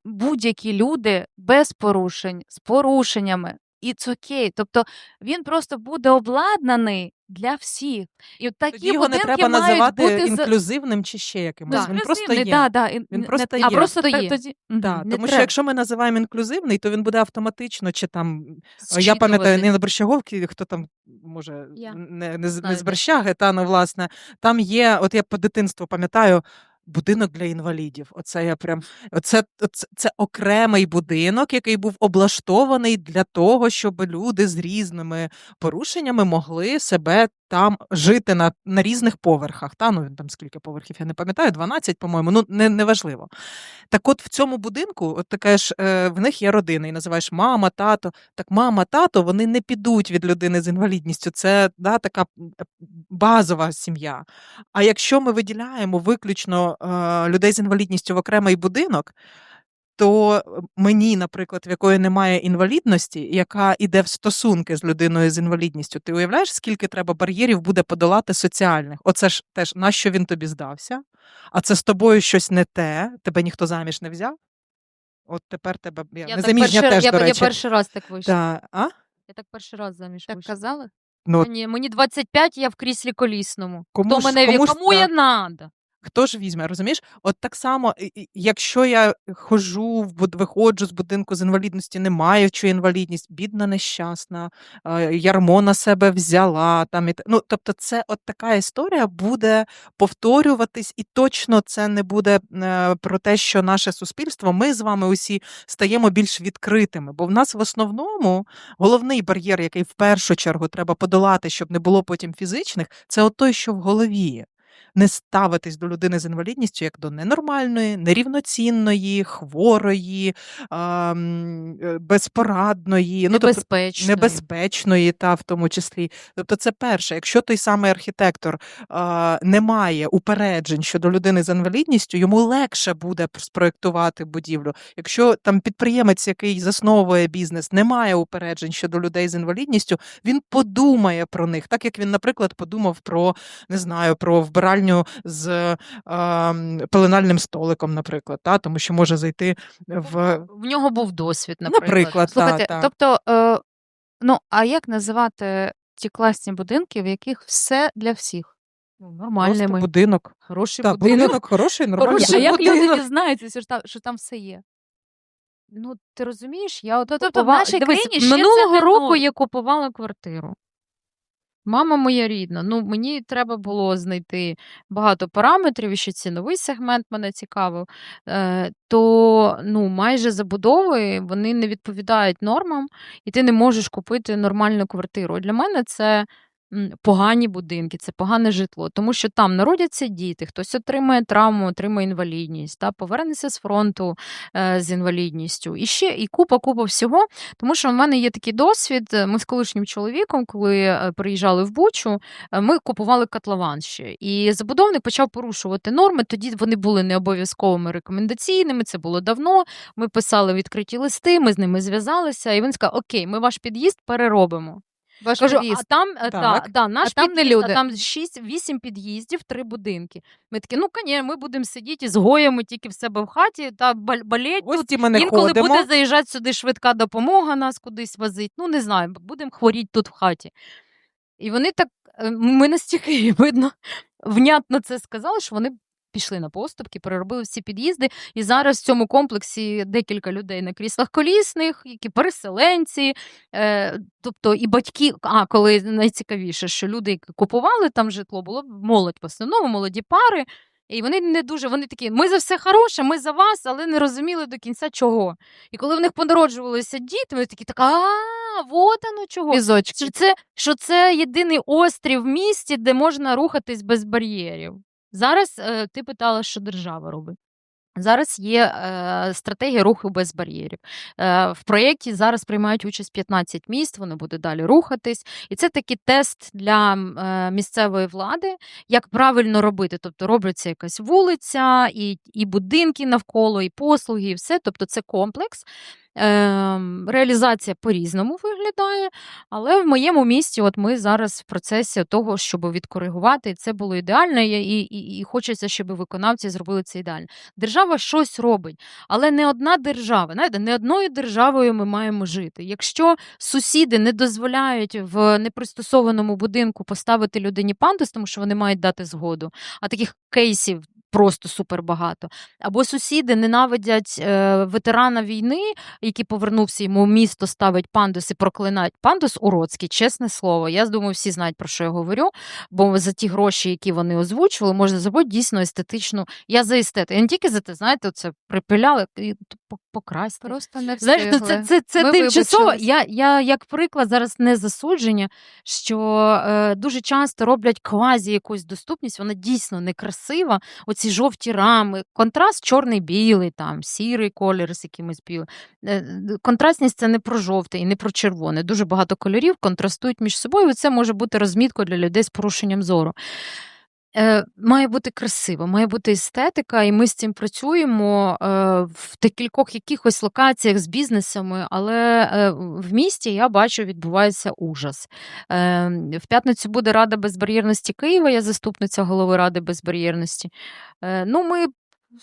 Speaker 1: будь-які люди без порушень, з порушеннями. it's okay. Тобто він просто буде обладнаний для всіх. І от
Speaker 2: Тоді
Speaker 1: такі
Speaker 2: його не
Speaker 1: будинки
Speaker 2: треба
Speaker 1: мають
Speaker 2: називати
Speaker 1: бути
Speaker 2: інклюзивним чи ще якимось. Він просто
Speaker 1: інклюзивний,
Speaker 2: є.
Speaker 1: Він
Speaker 2: просто
Speaker 1: не
Speaker 2: є.
Speaker 3: просто
Speaker 1: та-
Speaker 3: є.
Speaker 1: тоді
Speaker 2: Так,
Speaker 3: Не
Speaker 2: тому що
Speaker 3: треба
Speaker 2: якщо ми називаємо інклюзивний, то він буде автоматично, чи там, я
Speaker 3: зчитувати.
Speaker 2: пам'ятаю, не на Борщаговці, хто там, може,
Speaker 3: Я
Speaker 2: не з
Speaker 3: знаю,
Speaker 2: Борщаги, та, ну, власне, там є, от я по дитинству пам'ятаю, будинок для інвалідів. Оце я прям, це окремий будинок, який був облаштований для того, щоб люди з різними порушеннями могли себе там жити на різних поверхах. Та, ну, там скільки поверхів, я не пам'ятаю, 12, по-моєму, ну, неважливо. Так от в цьому будинку, от ти кажеш, в них є родина, і називаєш мама, тато. Так мама, тато, вони не підуть від людини з інвалідністю. Це така базова сім'я. А якщо ми виділяємо виключно людей з інвалідністю в окремий будинок, то мені, наприклад, в якої немає інвалідності, яка іде в стосунки з людиною з інвалідністю, ти уявляєш, скільки треба бар'єрів буде подолати соціальних? Оце ж теж, нащо він тобі здався? А це з тобою щось не те, тебе ніхто заміж не взяв? От тепер тебе,
Speaker 3: Я
Speaker 2: незаміжня теж, до
Speaker 3: я
Speaker 2: речі.
Speaker 3: перший раз так вийшла.
Speaker 2: А?
Speaker 3: Я так перший раз заміж
Speaker 1: так
Speaker 3: вийшла.
Speaker 1: казали?
Speaker 2: Ну,
Speaker 3: Ні, мені 25, я в кріслі колісному.
Speaker 2: Кому ж- кому ж,
Speaker 3: Кому
Speaker 2: да.
Speaker 3: я надо?
Speaker 2: Хто ж візьме, розумієш? От так само, якщо я виходжу з будинку з інвалідності, не маючи інвалідність, бідна, нещасна, ярмо на себе взяла. Ну, тобто це от така історія буде повторюватись, і точно це не буде про те, що наше суспільство, ми з вами усі стаємо більш відкритими. Бо в нас в основному головний бар'єр, який в першу чергу треба подолати, щоб не було потім фізичних, це от той, що в голові. Не ставитись до людини з інвалідністю як до ненормальної, нерівноцінної, хворої, безпорадної, небезпечної, та в тому числі. Тобто це перше. Якщо той самий архітектор не має упереджень щодо людини з інвалідністю, йому легше буде спроєктувати будівлю. Якщо там підприємець, який засновує бізнес, не має упереджень щодо людей з інвалідністю, він подумає про них, так як він, наприклад, подумав про, не знаю, про вбиральню з пеленальним столиком, наприклад, тому що може зайти в
Speaker 3: нього був досвід, наприклад.
Speaker 1: Слухайте, тобто, а як називати ті класні будинки, в яких все для всіх?
Speaker 3: Нормальний
Speaker 2: просто будинок.
Speaker 3: Хороший
Speaker 2: Так,
Speaker 3: будинок.
Speaker 2: будинок хороший, нормальний.
Speaker 1: А як люди
Speaker 2: будинок.
Speaker 1: дізнаються, що там все є?
Speaker 3: Ну, ти розумієш, я от
Speaker 1: Тобто в нашій
Speaker 3: дивись,
Speaker 1: країні ще
Speaker 3: минулого
Speaker 1: це не
Speaker 3: року
Speaker 1: норма.
Speaker 3: я купувала квартиру. Мама моя рідна. Ну, мені треба було знайти багато параметрів, і ще ціновий сегмент мене цікавив. То майже забудови вони не відповідають нормам, і ти не можеш купити нормальну квартиру. Для мене це погані будинки, це погане житло, тому що там народяться діти, хтось отримає травму, отримає інвалідність, повернеться з фронту з інвалідністю. І ще і купа всього, тому що в мене є такий досвід. Ми з колишнім чоловіком, коли приїжджали в Бучу, ми купували котлован ще. І забудовник почав порушувати норми, тоді вони були не обов'язковими рекомендаційними, це було давно. Ми писали відкриті листи, ми з ними зв'язалися, і він сказав: окей, ми ваш під'їзд переробимо.
Speaker 1: Ваш
Speaker 3: Кажу,
Speaker 1: під'їзд.
Speaker 3: а там,
Speaker 2: Так.
Speaker 3: наш
Speaker 1: А там не
Speaker 3: під'їзд,
Speaker 1: люди.
Speaker 3: а там 6-8 під'їздів, 3 будинки. Ми такі, конечно, ми будемо сидіти із гоями тільки в себе в хаті, та болеть
Speaker 2: Ось
Speaker 3: тут.
Speaker 2: ті ми не
Speaker 3: Інколи
Speaker 2: ходимо.
Speaker 3: буде заїжджати сюди швидка допомога, нас кудись возить. Ну, не знаю, будемо хворіти тут в хаті. І вони так, ми настільки, видно, внятно це сказали, що вони пішли на поступки, переробили всі під'їзди, і зараз в цьому комплексі декілька людей на кріслах колісних, які переселенці, тобто і батьки, коли найцікавіше, що люди, які купували там житло, було молодь в основному, молоді пари, і вони не дуже, вони такі, ми за все хороше, ми за вас, але не розуміли до кінця чого. І коли в них понароджувалися діти, вони такі, вот оно чого.
Speaker 1: Візочки.
Speaker 3: Що це єдиний острів в місті, де можна рухатись без бар'єрів. Зараз ти питала, що держава робить. Зараз є стратегія руху без бар'єрів. В проєкті зараз приймають участь 15 міст, вони будуть далі рухатись. І це такий тест для місцевої влади, як правильно робити. Тобто робиться якась вулиця, і будинки навколо, і послуги, і все. Тобто це комплекс. Реалізація по-різному виглядає, але в моєму місті от ми зараз в процесі того, щоб відкоригувати, і це було ідеально, і хочеться, щоб виконавці зробили це ідеально. Держава щось робить, але не одна держава. Знаєте, не одною державою ми маємо жити. Якщо сусіди не дозволяють в непристосованому будинку поставити людині пандус, тому що вони мають дати згоду, а таких кейсів просто супер багато. Або сусіди ненавидять ветерана війни, який повернувся, йому в місто ставить пандус і проклинають. Пандус уродський, чесне слово. Я думаю, всі знають, про що я говорю, бо за ті гроші, які вони озвучували, можна зробити дійсно естетичну. Я за естет. Я не тільки за те, знаєте, це припиляли і покрасти.
Speaker 1: Просто не
Speaker 3: Знаєш,
Speaker 1: встигли.
Speaker 3: це
Speaker 1: Ми
Speaker 3: тимчасово.
Speaker 1: вибачились.
Speaker 3: Я як приклад зараз не засудження, що дуже часто роблять квазі якусь доступність, вона дійсно некрасива. Оці жовті рами, контраст чорний-білий, там, сірий колір з якимось білим. Контрастність – це не про жовте і не про червоне. Дуже багато кольорів контрастують між собою, і це може бути розміткою для людей з порушенням зору. Має бути красиво, має бути естетика, і ми з цим працюємо в декількох якихось локаціях з бізнесами, але в місті я бачу, відбувається ужас. В п'ятницю буде Рада безбар'єрності Києва, я заступниця голови Ради безбар'єрності. Ми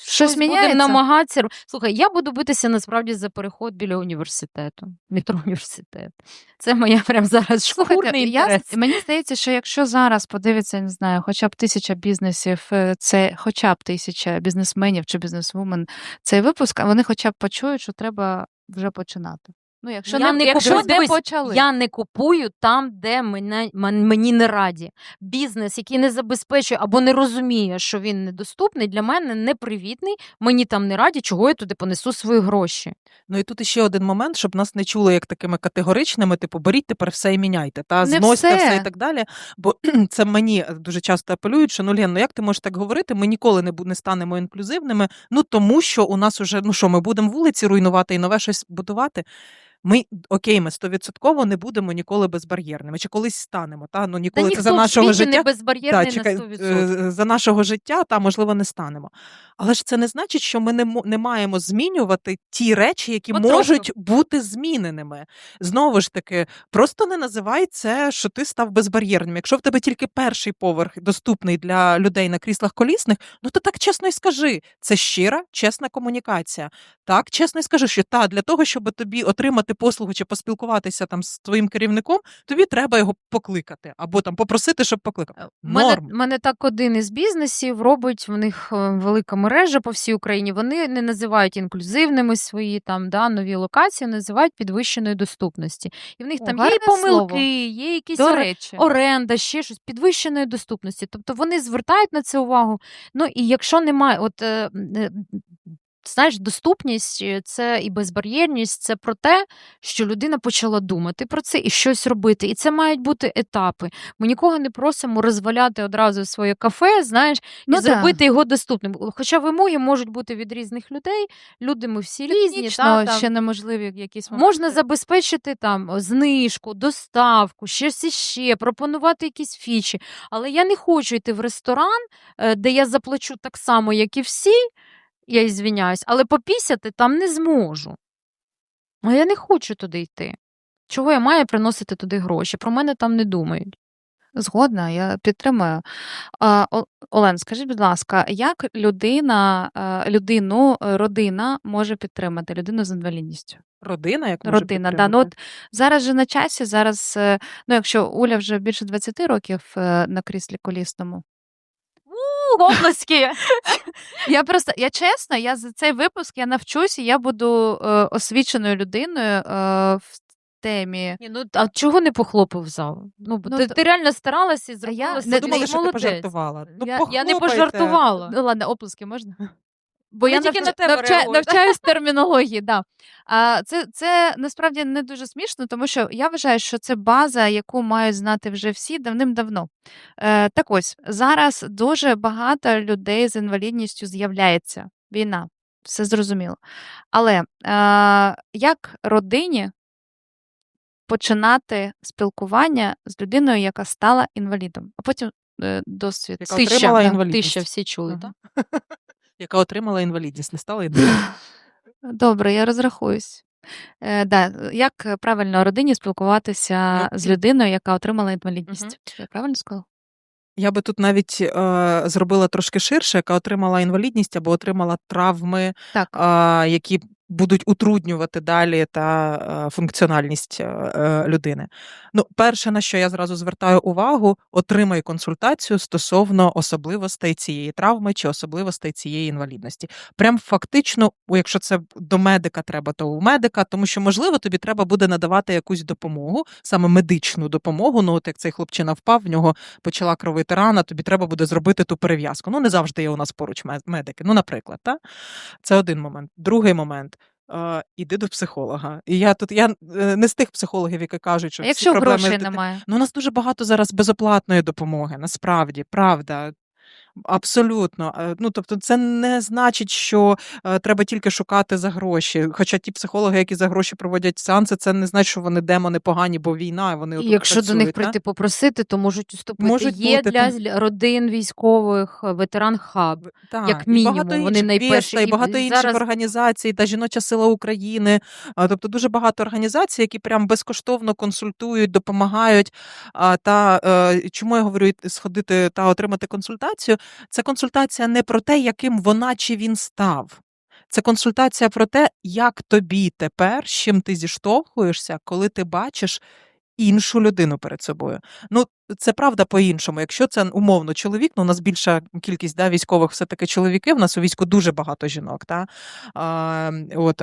Speaker 3: щось будемо
Speaker 1: міняється?
Speaker 3: намагатися. Слухай, я буду битися насправді за переход біля університету, метро університет. Це моя прям зараз шкурний інтерес.
Speaker 1: Мені здається, що якщо зараз подивиться, не знаю, хоча б 1000 бізнесів, це хоча б 1000 бізнесменів чи бізнесвумен цей випуск, а вони хоча б почують, що треба вже починати. Якщо не почали.
Speaker 3: Я не купую там, де мені не раді. Бізнес, який не забезпечує або не розуміє, що він недоступний, для мене непривітний, мені там не раді, чого я туди понесу свої гроші.
Speaker 2: Ну і тут іще один момент, щоб нас не чули як такими категоричними, типу, беріть тепер все і міняйте,
Speaker 1: Не
Speaker 2: зносьте
Speaker 1: все.
Speaker 2: все і так далі. Бо це мені дуже часто апелюють, що Лен, як ти можеш так говорити, ми ніколи не станемо інклюзивними, тому що у нас уже, ми будемо вулиці руйнувати і нове щось будувати. Ми 100% не будемо ніколи безбар'єрними. Чи колись станемо, ніколи це за нашого життя.
Speaker 3: не безбар'єрний на 100%.
Speaker 2: За нашого життя, можливо, не станемо. Але ж це не значить, що ми не маємо змінювати ті речі, які можуть бути зміненими. Знову ж таки, просто не називай це, що ти став безбар'єрним. Якщо в тебе тільки перший поверх доступний для людей на кріслах колісних, то так чесно й скажи. Це щира, чесна комунікація. Так, чесно й скажи, що для того, щоб тобі отримати послугу чи поспілкуватися там з твоїм керівником, тобі треба його покликати або там попросити, щоб покликав. Норм.
Speaker 3: Мене так один із бізнесів робить, в них велика мережа по всій Україні, вони не називають інклюзивними свої нові локації, називають підвищеною доступності. І в них там є і помилки, є якісь оренда, ще щось, підвищеної доступності. Тобто вони звертають на це увагу. І якщо немає, знаєш, доступність це і безбар'єрність, це про те, що людина почала думати про це і щось робити. І це мають бути етапи. Ми нікого не просимо розваляти одразу своє кафе, знаєш, і зробити його доступним. Хоча вимоги можуть бути від різних людей, люди ми всі різні.
Speaker 1: Ще неможливі якісь моменти.
Speaker 3: Можна забезпечити знижку, доставку, щось іще, пропонувати якісь фічі. Але я не хочу йти в ресторан, де я заплачу так само, як і всі, я звиняюсь, але попісяти там не зможу. А я не хочу туди йти. Чого я маю приносити туди гроші? Про мене там не думають.
Speaker 1: Згодна, я підтримую. Олен, скажіть, будь ласка, як родина може підтримати людину з інвалідністю?
Speaker 2: Родина, як може
Speaker 1: Родина,
Speaker 2: підтримати?
Speaker 1: зараз же на часі, якщо Уля вже більше 20 років на кріслі колісному.
Speaker 3: Обласки!
Speaker 1: Я чесно, я за цей випуск я навчусь, і я буду освіченою людиною в темі.
Speaker 3: А чого не похлопав зал? Ти реально старалася і зробила
Speaker 2: Ми думали, що ти пожартувала.
Speaker 1: Я
Speaker 3: не пожартувала.
Speaker 1: Ладно, оплески можна? Бо
Speaker 3: я
Speaker 1: тільки
Speaker 3: на тебе
Speaker 1: навчаюсь термінології, да. Це насправді не дуже смішно, тому що я вважаю, що це база, яку мають знати вже всі давним-давно. Так ось, зараз дуже багато людей з інвалідністю з'являється. Війна, все зрозуміло. Але як родині починати спілкування з людиною, яка стала інвалідом, а потім досвід.
Speaker 2: Яка отримала інвалідність.
Speaker 3: 1000 всі чули, так?
Speaker 2: Яка отримала інвалідність, не стала інвалідністю.
Speaker 1: Добре, я розрахуюсь. Да, як правильно родині спілкуватися з людиною, яка отримала інвалідність? Я правильно сказала?
Speaker 2: Я би тут навіть зробила трошки ширше, яка отримала інвалідність або отримала травми,
Speaker 1: Так.
Speaker 2: які будуть утруднювати далі функціональність людини. Ну, перше, на що я зразу звертаю увагу, отримай консультацію стосовно особливостей цієї травми чи особливостей цієї інвалідності. Прям фактично, якщо це до медика треба, то у медика, тому що, можливо, тобі треба буде надавати якусь допомогу, саме медичну допомогу. Ну, от як цей хлопчина впав, в нього почала кровити рана, тобі треба буде зробити ту перев'язку. Ну, не завжди є у нас поруч медики. Ну, наприклад, та? Це один момент. Другий момент. Іди до психолога. І я не з тих психологів, які кажуть, що
Speaker 1: А
Speaker 2: всі
Speaker 1: якщо
Speaker 2: проблеми
Speaker 1: грошей
Speaker 2: з дитиною.
Speaker 1: немає?
Speaker 2: Ну, у нас дуже багато зараз безоплатної допомоги, насправді, правда. Абсолютно. Ну, тобто, це не значить, що треба тільки шукати за гроші. Хоча ті психологи, які за гроші проводять сеанси, це не значить, що вони демони погані, бо війна, і вони
Speaker 3: І
Speaker 2: отут
Speaker 3: якщо до них
Speaker 2: працюють.
Speaker 3: прийти попросити, то можуть уступити.
Speaker 2: Можуть
Speaker 3: Є
Speaker 2: бути,
Speaker 3: для родин військових ветеран хаб,
Speaker 2: Так,
Speaker 3: як
Speaker 2: і багато
Speaker 3: мінімум. Вони
Speaker 2: інших
Speaker 3: найперші.
Speaker 2: Веста, і багато інших
Speaker 3: зараз
Speaker 2: організацій, та Жіноча сила України. Тобто дуже багато організацій, які прям безкоштовно консультують, допомагають. Чому я говорю сходити та отримати консультацію? Це консультація не про те, яким вона чи він став. Це консультація про те, як тобі тепер, з чим ти зіштовхуєшся, коли ти бачиш іншу людину перед собою. Ну, це правда по-іншому. Якщо це умовно чоловік, ну у нас більша кількість військових все-таки чоловіки, в нас у війську дуже багато жінок. Та?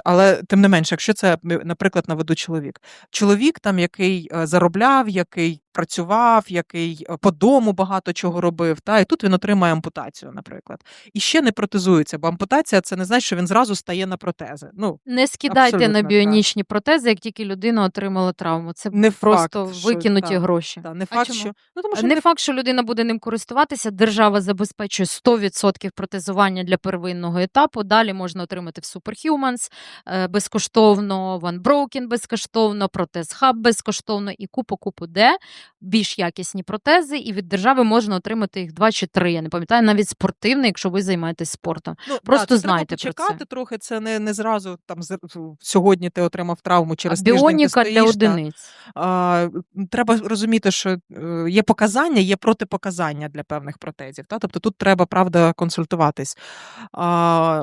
Speaker 2: Але тим не менше, якщо це, наприклад, наведу чоловік. Чоловік, там, який заробляв, який працював, який по дому багато чого робив, та? І тут він отримає ампутацію, наприклад. І ще не протезується, бо ампутація – це не значить, що він зразу стає на протези. Ну,
Speaker 3: не скидайте на
Speaker 2: абсолютно,
Speaker 3: біонічні протези, як тільки людина отримала травму. Це
Speaker 2: не
Speaker 3: просто
Speaker 2: факт, що
Speaker 3: викинуті
Speaker 2: та,
Speaker 3: гроші.
Speaker 2: та, не
Speaker 3: А
Speaker 2: факт,
Speaker 3: чому?
Speaker 2: що... Ну, тому що
Speaker 3: Не факт, що людина буде ним користуватися. Держава забезпечує 100% протезування для первинного етапу. Далі можна отримати в Superhumans безкоштовно, OneBroken безкоштовно, Протез Hub безкоштовно і купу де більш якісні протези. І від держави можна отримати їх 2 чи 3. Я не пам'ятаю, навіть спортивний, якщо ви займаєтесь спортом.
Speaker 2: Ну,
Speaker 3: Просто
Speaker 2: це
Speaker 3: знайте
Speaker 2: треба
Speaker 3: про це.
Speaker 2: почекати трохи, це не зразу там сьогодні ти отримав травму,
Speaker 3: А
Speaker 2: через тиждень ти
Speaker 3: біоніка для
Speaker 2: стоїш.
Speaker 3: одиниць.
Speaker 2: Треба розуміти, що є показання, є протипоказання для певних протезів. Та? Тобто тут треба, правда, консультуватись.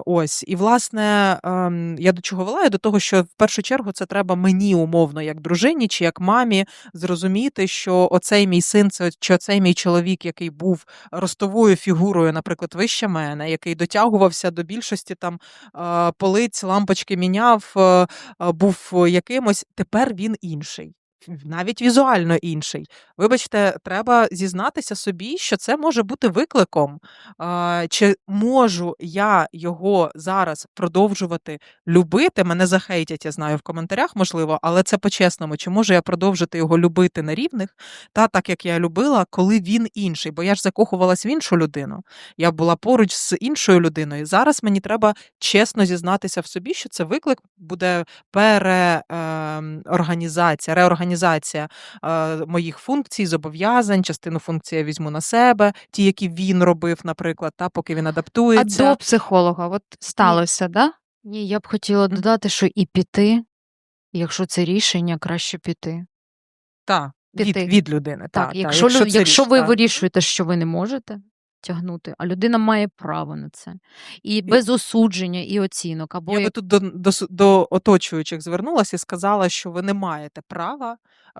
Speaker 2: Ось. І, власне, я до чого вела? Я до того, що в першу чергу це треба мені умовно, як дружині чи як мамі, зрозуміти, що оцей мій син, чи оцей мій чоловік, який був ростовою фігурою, наприклад, вище мене, який дотягувався до більшості там полиць, лампочки міняв, був якимось, тепер він інший. Навіть візуально інший. Вибачте, треба зізнатися собі, що це може бути викликом. Чи можу я його зараз продовжувати любити? Мене захейтять, я знаю, в коментарях, можливо, але це по-чесному. Чи можу я продовжити його любити на рівних, так як я любила, коли він інший? Бо я ж закохувалась в іншу людину. Я була поруч з іншою людиною. Зараз мені треба чесно зізнатися в собі, що це виклик буде реорганізація моїх функцій, зобов'язань, частину функцій я візьму на себе, ті, які він робив, наприклад, поки він
Speaker 1: А
Speaker 2: адаптується.
Speaker 1: до психолога от сталося, да?
Speaker 3: Ні, я б хотіла додати, що і піти, якщо це рішення, краще піти.
Speaker 2: Так,
Speaker 1: Піти.
Speaker 2: від людини.
Speaker 3: Так,
Speaker 2: Та,
Speaker 3: якщо
Speaker 2: це
Speaker 3: якщо
Speaker 2: річ,
Speaker 3: ви
Speaker 2: та.
Speaker 3: вирішуєте, що ви не можете тягнути, а людина має право на це. І без осудження, і оцінок. Або
Speaker 2: Я би тут до оточуючих звернулася і сказала, що ви не маєте права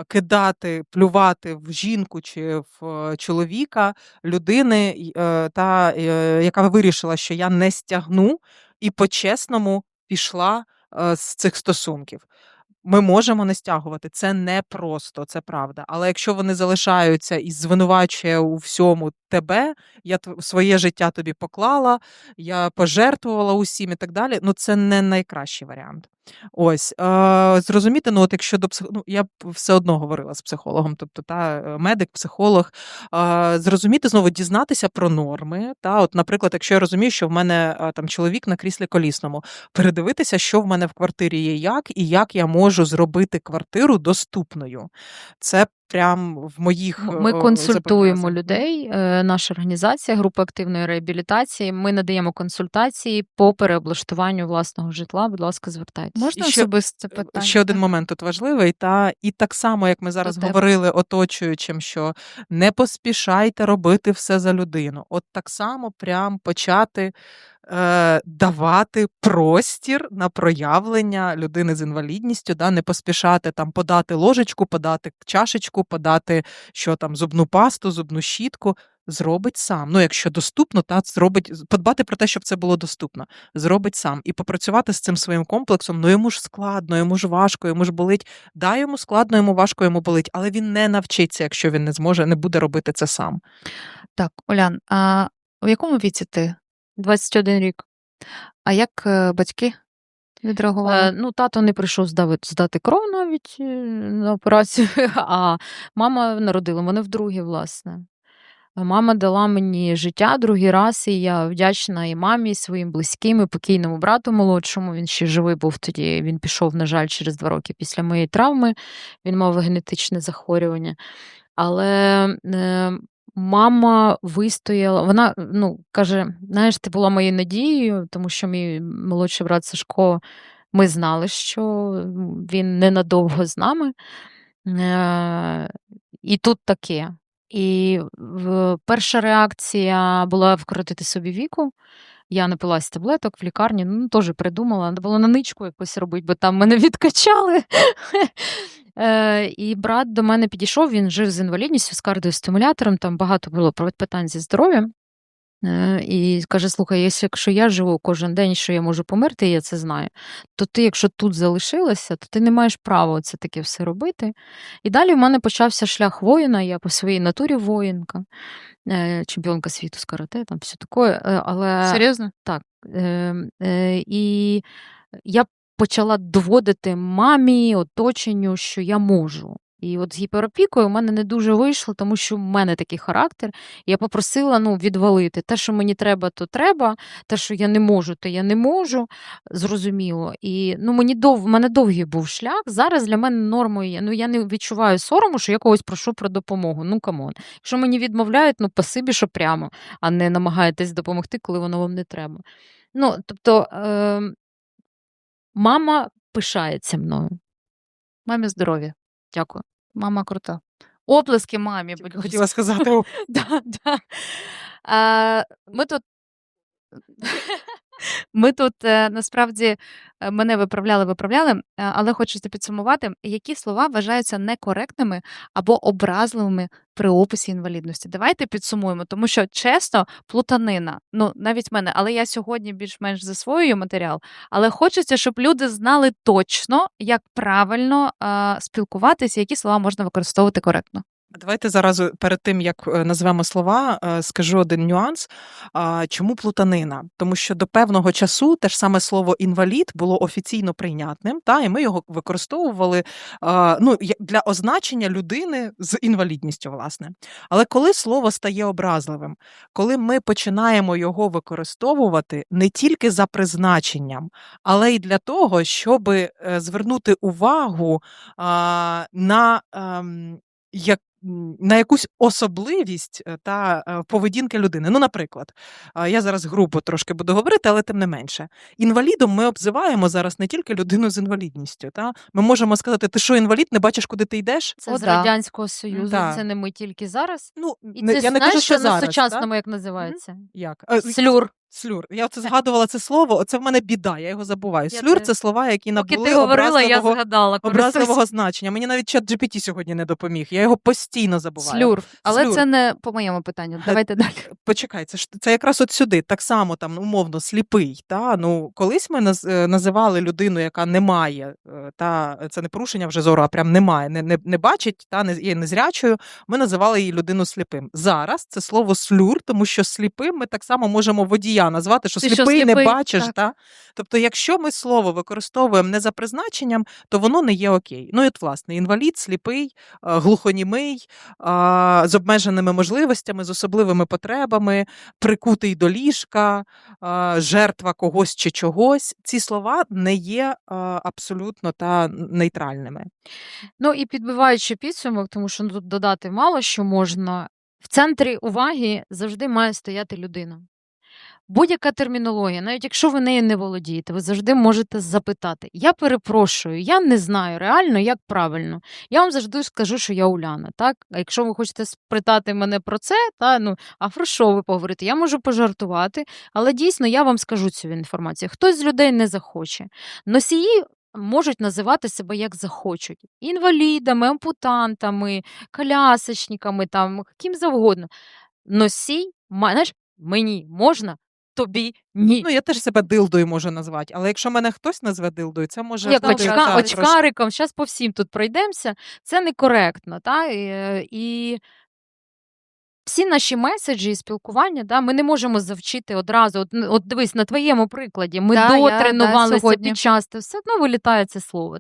Speaker 2: кидати, плювати в жінку чи в чоловіка людини, яка вирішила, що я не стягну, і по-чесному пішла з цих стосунків. Ми можемо не стягувати, це непросто, це правда. Але якщо вони залишаються і звинувачує у всьому тебе, я своє життя тобі поклала, я пожертвувала усім і так далі, ну це не найкращий варіант. Ось, зрозуміти, ну от якщо до я б все одно говорила з психологом, тобто медик, психолог, зрозуміти, знову дізнатися про норми. От, наприклад, якщо я розумію, що в мене там чоловік на кріслі колісному, передивитися, що в мене в квартирі є, і як я можу зробити квартиру доступною. Це прям в моїх
Speaker 3: Ми консультуємо
Speaker 2: зобов'язаннях.
Speaker 3: людей. Наша організація, група активної реабілітації. Ми надаємо консультації по переоблаштуванню власного житла. Будь ласка, звертайтеся.
Speaker 1: Можна
Speaker 2: І ще-
Speaker 1: особисте питання?
Speaker 2: Ще один момент тут важливий, і так само, як ми зараз
Speaker 1: тебе.
Speaker 2: говорили оточуючим, що не поспішайте робити все за людину. От так само прям почати давати простір на проявлення людини з інвалідністю, не поспішати там подати ложечку, подати чашечку, подати що там, зубну пасту, зубну щітку. Зробить сам. Ну, якщо доступно, подбати про те, щоб це було доступно. Зробить сам. І попрацювати з цим своїм комплексом, йому ж складно, йому ж важко, йому ж болить. Да, йому складно, йому важко, йому болить, але він не навчиться, якщо він не буде робити це сам.
Speaker 1: Так, Олян, а у якому віці ти?
Speaker 3: 21 рік.
Speaker 1: А як батьки відреагували?
Speaker 3: Тато не прийшов здати кров навіть на операцію, а мама народила мене вдруге, власне. Мама дала мені життя другий раз, і я вдячна і мамі, і своїм близьким, і покійному брату молодшому. Він ще живий був тоді. Він пішов, на жаль, через 2 роки після моєї травми. Він мав генетичне захворювання. Але мама вистояла. Вона каже: знаєш, ти була моєю надією, тому що мій молодший брат Сашко, ми знали, що він ненадовго з нами. І тут таке. І перша реакція була вкоротити собі віку. Я напилась таблеток в лікарні, теж придумала, треба було на ничку якось робити, бо там мене відкачали. І брат до мене підійшов, він жив з інвалідністю, з кардіостимулятором, там багато було питань зі здоров'ям. І каже: слухай, якщо я живу кожен день, що я можу померти, і я це знаю, то ти, якщо тут залишилася, то ти не маєш права це таке все робити. І далі в мене почався шлях воїна, я по своїй натурі воїнка, чемпіонка світу з карате, там все таке. Але
Speaker 1: Серйозно?
Speaker 3: так. І я почала доводити мамі, оточенню, що я можу. І от з гіперопікою в мене не дуже вийшло, тому що в мене такий характер. Я попросила відвалити. Те, що мені треба, то треба. Те, що я не можу, то я не можу. Зрозуміло. І в мене довгий був шлях. Зараз для мене нормою є. Я не відчуваю сорому, що я когось прошу про допомогу. Камон. Якщо мені відмовляють, спасибі, що прямо, а не намагаєтесь допомогти, коли воно вам не треба. Тобто, мама пишається мною.
Speaker 1: Мамі здоров'я.
Speaker 3: Дякую.
Speaker 1: Мама крута. Оплески мамі, будь ласка.
Speaker 2: Хотіла сказати,
Speaker 1: Да. Ми тут насправді мене виправляли, але хочеться підсумувати, які слова вважаються некоректними або образливими при описі інвалідності. Давайте підсумуємо, тому що, чесно, плутанина. Навіть мене, але я сьогодні більш-менш засвоюю матеріал, але хочеться, щоб люди знали точно, як правильно спілкуватися, які слова можна використовувати коректно.
Speaker 2: Давайте зараз перед тим, як назвемо слова, скажу один нюанс. Чому плутанина? Тому що до певного часу те ж саме слово «інвалід» було офіційно прийнятним, і ми його використовували для означення людини з інвалідністю, власне. Але коли слово стає образливим, коли ми починаємо його використовувати не тільки за призначенням, але й для того, щоб звернути увагу на якусь особливість та поведінки людини. Наприклад, я зараз грубо трошки буду говорити, але тим не менше. Інвалідом ми обзиваємо зараз не тільки людину з інвалідністю. Ми можемо сказати: ти що, інвалід, не бачиш, куди ти йдеш?
Speaker 3: Це з Радянського Союзу, це не ми тільки зараз. І це,
Speaker 2: я не кажу, що
Speaker 3: на
Speaker 2: зараз,
Speaker 3: сучасному як називається?
Speaker 2: Як?
Speaker 3: Слюр.
Speaker 2: Слюр. Я згадувала це слово, це в мене біда, я його забуваю. Слюр – це слова, які
Speaker 3: Поки
Speaker 2: набули
Speaker 3: ти говорила, я згадала.
Speaker 2: образливого значення. Мені навіть ChatGPT сьогодні не допоміг, я його постійно забуваю.
Speaker 1: Слюр. Але
Speaker 2: Слюр.
Speaker 1: це не по моєму питанню. Давайте далі.
Speaker 2: Почекай, це якраз от сюди, так само умовно, сліпий. Колись ми називали людину, яка не має, це не порушення вже зору, а прям немає, не бачить, є незрячою, ми називали її людину сліпим. Зараз це слово слюр, тому що сліпим ми так само можемо водія сліпія назвати, що
Speaker 1: Ти що,
Speaker 2: сліпий не
Speaker 1: сліпий?
Speaker 2: бачиш.
Speaker 1: Так.
Speaker 2: Та? Тобто, якщо ми слово використовуємо не за призначенням, то воно не є окей. Ну і от, власне, інвалід, сліпий, глухонімий, з обмеженими можливостями, з особливими потребами, прикутий до ліжка, жертва когось чи чогось. Ці слова не є абсолютно нейтральними.
Speaker 3: Ну і підбиваючи підсумок, тому що тут додати мало що можна, в центрі уваги завжди має стояти людина. Будь-яка термінологія, навіть якщо ви нею не володієте, ви завжди можете запитати. Я перепрошую, я не знаю реально, як правильно. Я вам завжди скажу, що я Уляна. Так? А якщо ви хочете спитати мене про це, а про що ви поговорите? Я можу пожартувати, але дійсно я вам скажу цю інформацію. Хтось з людей не захоче. Носії можуть називати себе як захочуть. Інвалідами, ампутантами, колясочниками, ким завгодно. Носій, знаєш, мені можна, тобі ні.
Speaker 2: Ну, я теж себе дилдою можу назвати, але якщо мене хтось назве дилдою, це може
Speaker 3: Як
Speaker 2: бути, трошки.
Speaker 3: очкариком, зараз по всім тут пройдемося, це некоректно. І всі наші меседжі і спілкування, ми не можемо завчити одразу. От дивись, на твоєму прикладі, ми дотренувалися
Speaker 1: сьогодні.
Speaker 3: під час, все одно вилітає це слово.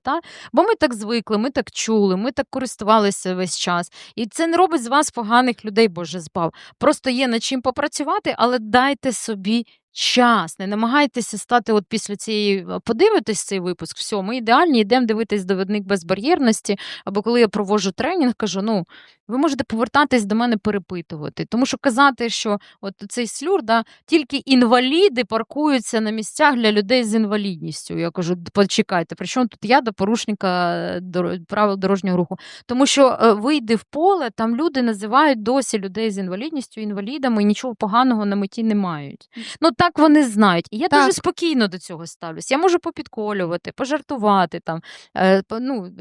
Speaker 3: Бо ми так звикли, ми так чули, ми так користувалися весь час. І це не робить з вас поганих людей, Боже збав. Просто є над чим попрацювати, але дайте собі час. Не намагайтеся стати от після цієї, подивитись цей випуск, все, ми ідеальні, йдемо дивитись довідник безбар'єрності, або коли я проводжу тренінг, кажу, ви можете повертатись до мене перепитувати. Тому що казати, що от цей слюр, тільки інваліди паркуються на місцях для людей з інвалідністю. Я кажу, почекайте, при чому тут я до порушника правил дорожнього руху? Тому що вийди в поле, там люди називають досі людей з інвалідністю інвалідами і нічого поганого на меті не мають. Так вони знають. І я дуже спокійно до цього ставлюсь. Я можу попідколювати, пожартувати,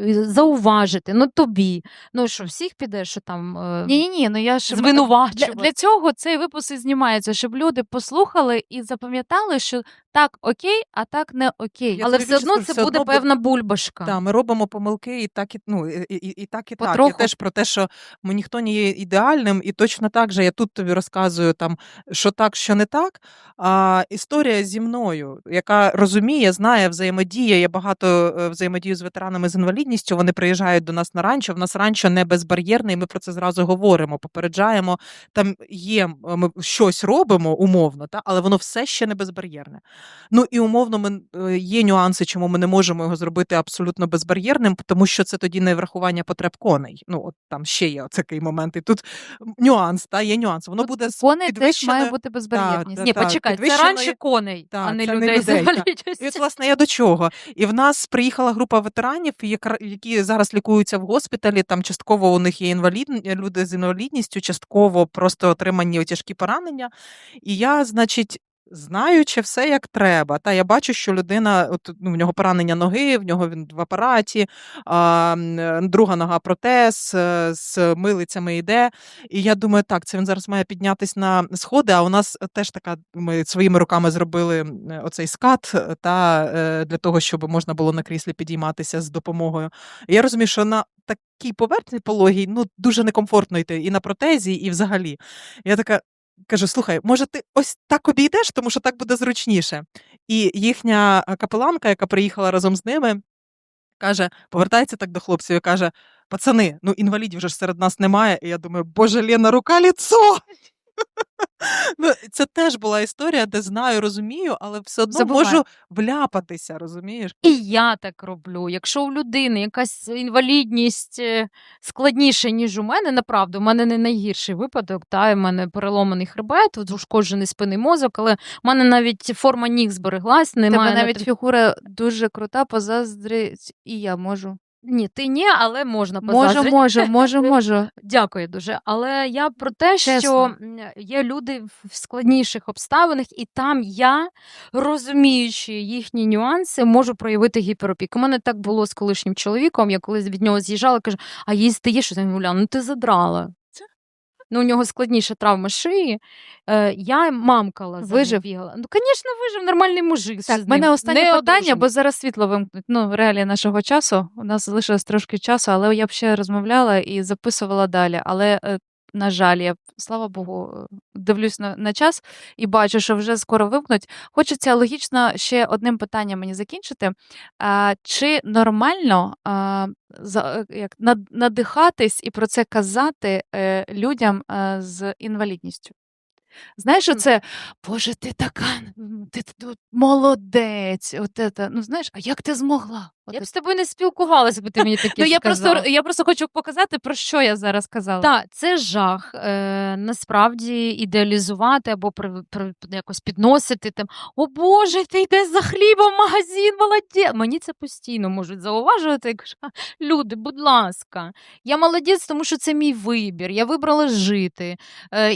Speaker 3: зауважити, тобі. Що, всіх підеш, що там
Speaker 1: Ні, я ж
Speaker 3: звинувачувати?
Speaker 1: для цього цей випуск і знімається, щоб люди послухали і запам'ятали, що так окей, а так не окей.
Speaker 2: Я
Speaker 3: Але
Speaker 2: тобі
Speaker 3: все
Speaker 2: більше
Speaker 3: одно
Speaker 2: скажу,
Speaker 3: це
Speaker 2: все
Speaker 3: буде
Speaker 2: одно
Speaker 3: певна бульбашка.
Speaker 2: Так, ми робимо помилки і так, і так. Я
Speaker 1: Потроху.
Speaker 2: теж про те, що ніхто не є ідеальним, і точно так же я тут тобі розказую, що так, що не так. А історія зі мною, яка розуміє, знає, взаємодіє. Я багато взаємодію з ветеранами з інвалідністю, вони приїжджають до нас на ранчо, в нас ранчо не безбар'єрне, і ми про це зразу говоримо, попереджаємо. Там є, ми щось робимо умовно, але воно все ще не безбар'єрне. І умовно є нюанси, чому ми не можемо його зробити абсолютно безбар'єрним, тому що це тоді не врахування потреб коней. От там ще є такий момент. І тут нюанс, є нюанс. Воно буде з
Speaker 1: Коней теж
Speaker 2: підвищеною...
Speaker 1: має бути безбар'єрність.
Speaker 3: Ні, почекай, це раніше коней, а не
Speaker 2: це
Speaker 3: людей з
Speaker 2: людей, так.
Speaker 3: інвалідністю.
Speaker 2: І от, власне, я до чого. І в нас приїхала група ветеранів, які зараз лікуються в госпіталі, там частково у них є люди з інвалідністю, частково просто отримані тяжкі поранення. І я, знаючи все як треба, я бачу, що людина, в нього поранення ноги, в нього він в апараті, друга нога протез, з милицями йде. І я думаю, так, це він зараз має піднятись на сходи, а у нас теж ми своїми руками зробили оцей скат, для того, щоб можна було на кріслі підійматися з допомогою. І я розумію, що на такій поверхні пологій, дуже некомфортно йти і на протезі, і взагалі. Я така кажу, слухай, може ти ось так обійдеш, тому що так буде зручніше. І їхня капеланка, яка приїхала разом з ними, каже, повертається так до хлопців і каже, пацани, інвалідів вже ж серед нас немає. І я думаю, боже, Лена, рука, ліцо! Це теж була історія, де знаю, розумію, але все одно можу вляпатися, розумієш?
Speaker 3: І я так роблю. Якщо у людини якась інвалідність складніша, ніж у мене, направду, у мене не найгірший випадок, у мене переломаний хребет, ушкоджений спинний мозок, але в мене навіть форма ніг збереглась, немає
Speaker 1: Тебе навіть фігура дуже крута, позаздрить, і я можу.
Speaker 3: Ні, ти ні, але можна позаздрити.
Speaker 1: Можу.
Speaker 3: Дякую дуже. Але я про те, що
Speaker 1: Чесно.
Speaker 3: є люди в складніших обставинах, і там я, розуміючи їхні нюанси, можу проявити гіперопіку. У мене так було з колишнім чоловіком, я колись від нього з'їжджала, кажу, а їсти є щось? Я говорю, Уляна, ти задрала. У нього складніша травма шиї. Я мамкала за
Speaker 1: Вижив?
Speaker 3: ним бігала. Звісно, вижив, нормальний мужик.
Speaker 1: Так, в мене останнє питання, бо зараз світло вимкнуть. Реалії нашого часу. У нас залишилось трошки часу, але я б ще розмовляла і записувала далі. Але на жаль, я, слава Богу, дивлюсь на час і бачу, що вже скоро вимкнуть. Хочеться логічно ще одним питанням мені закінчити. Чи нормально надихатись і про це казати людям з інвалідністю? Знаєш,
Speaker 3: Мгм.
Speaker 1: оце, Боже, ти така, ти тут молодець. Ну знаєш, а як ти змогла?
Speaker 3: Я б з тобою не спілкувалася, якби ти мені таке сказала.
Speaker 1: Я просто хочу показати, про що я зараз казала.
Speaker 3: Так, це жах. Насправді ідеалізувати або якось підносити там: о Боже, ти йдеш за хлібом в магазин, молодець. Мені це постійно можуть зауважувати. Я кажу: люди, будь ласка, я молодець, тому що це мій вибір. Я вибрала жити.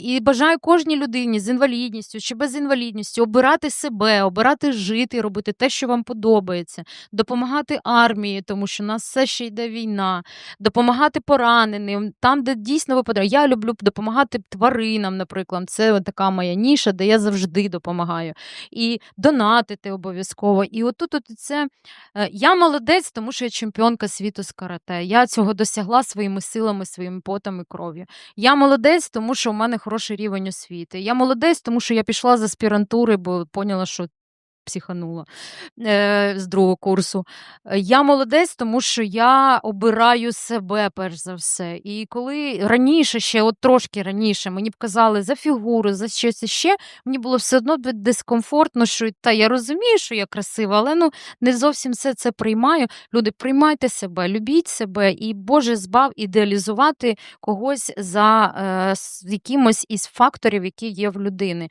Speaker 3: І бажаю кожній людині з інвалідністю чи без інвалідності обирати себе, обирати жити, робити те, що вам подобається, допомагати армії, тому що у нас все ще йде війна, допомагати пораненим, там, де дійсно випадає. Я люблю допомагати тваринам, наприклад. Це така моя ніша, де я завжди допомагаю. І донатити обов'язково. І отут це я молодець, тому що я чемпіонка світу з карате. Я цього досягла своїми силами, своїм потом і кров'ю. Я молодець, тому що у мене хороший рівень освіти. Я молодець, тому що я пішла з аспірантури, бо поняла, що психанула з другого курсу. Я молодець, тому що я обираю себе перш за все. І коли раніше, ще от трошки раніше, мені б казали за фігуру, за щось іще, мені було все одно дискомфортно, що я розумію, що я красива, але не зовсім все це приймаю. Люди, приймайте себе, любіть себе і, Боже, збав ідеалізувати когось за якимось із факторів, які є в людини.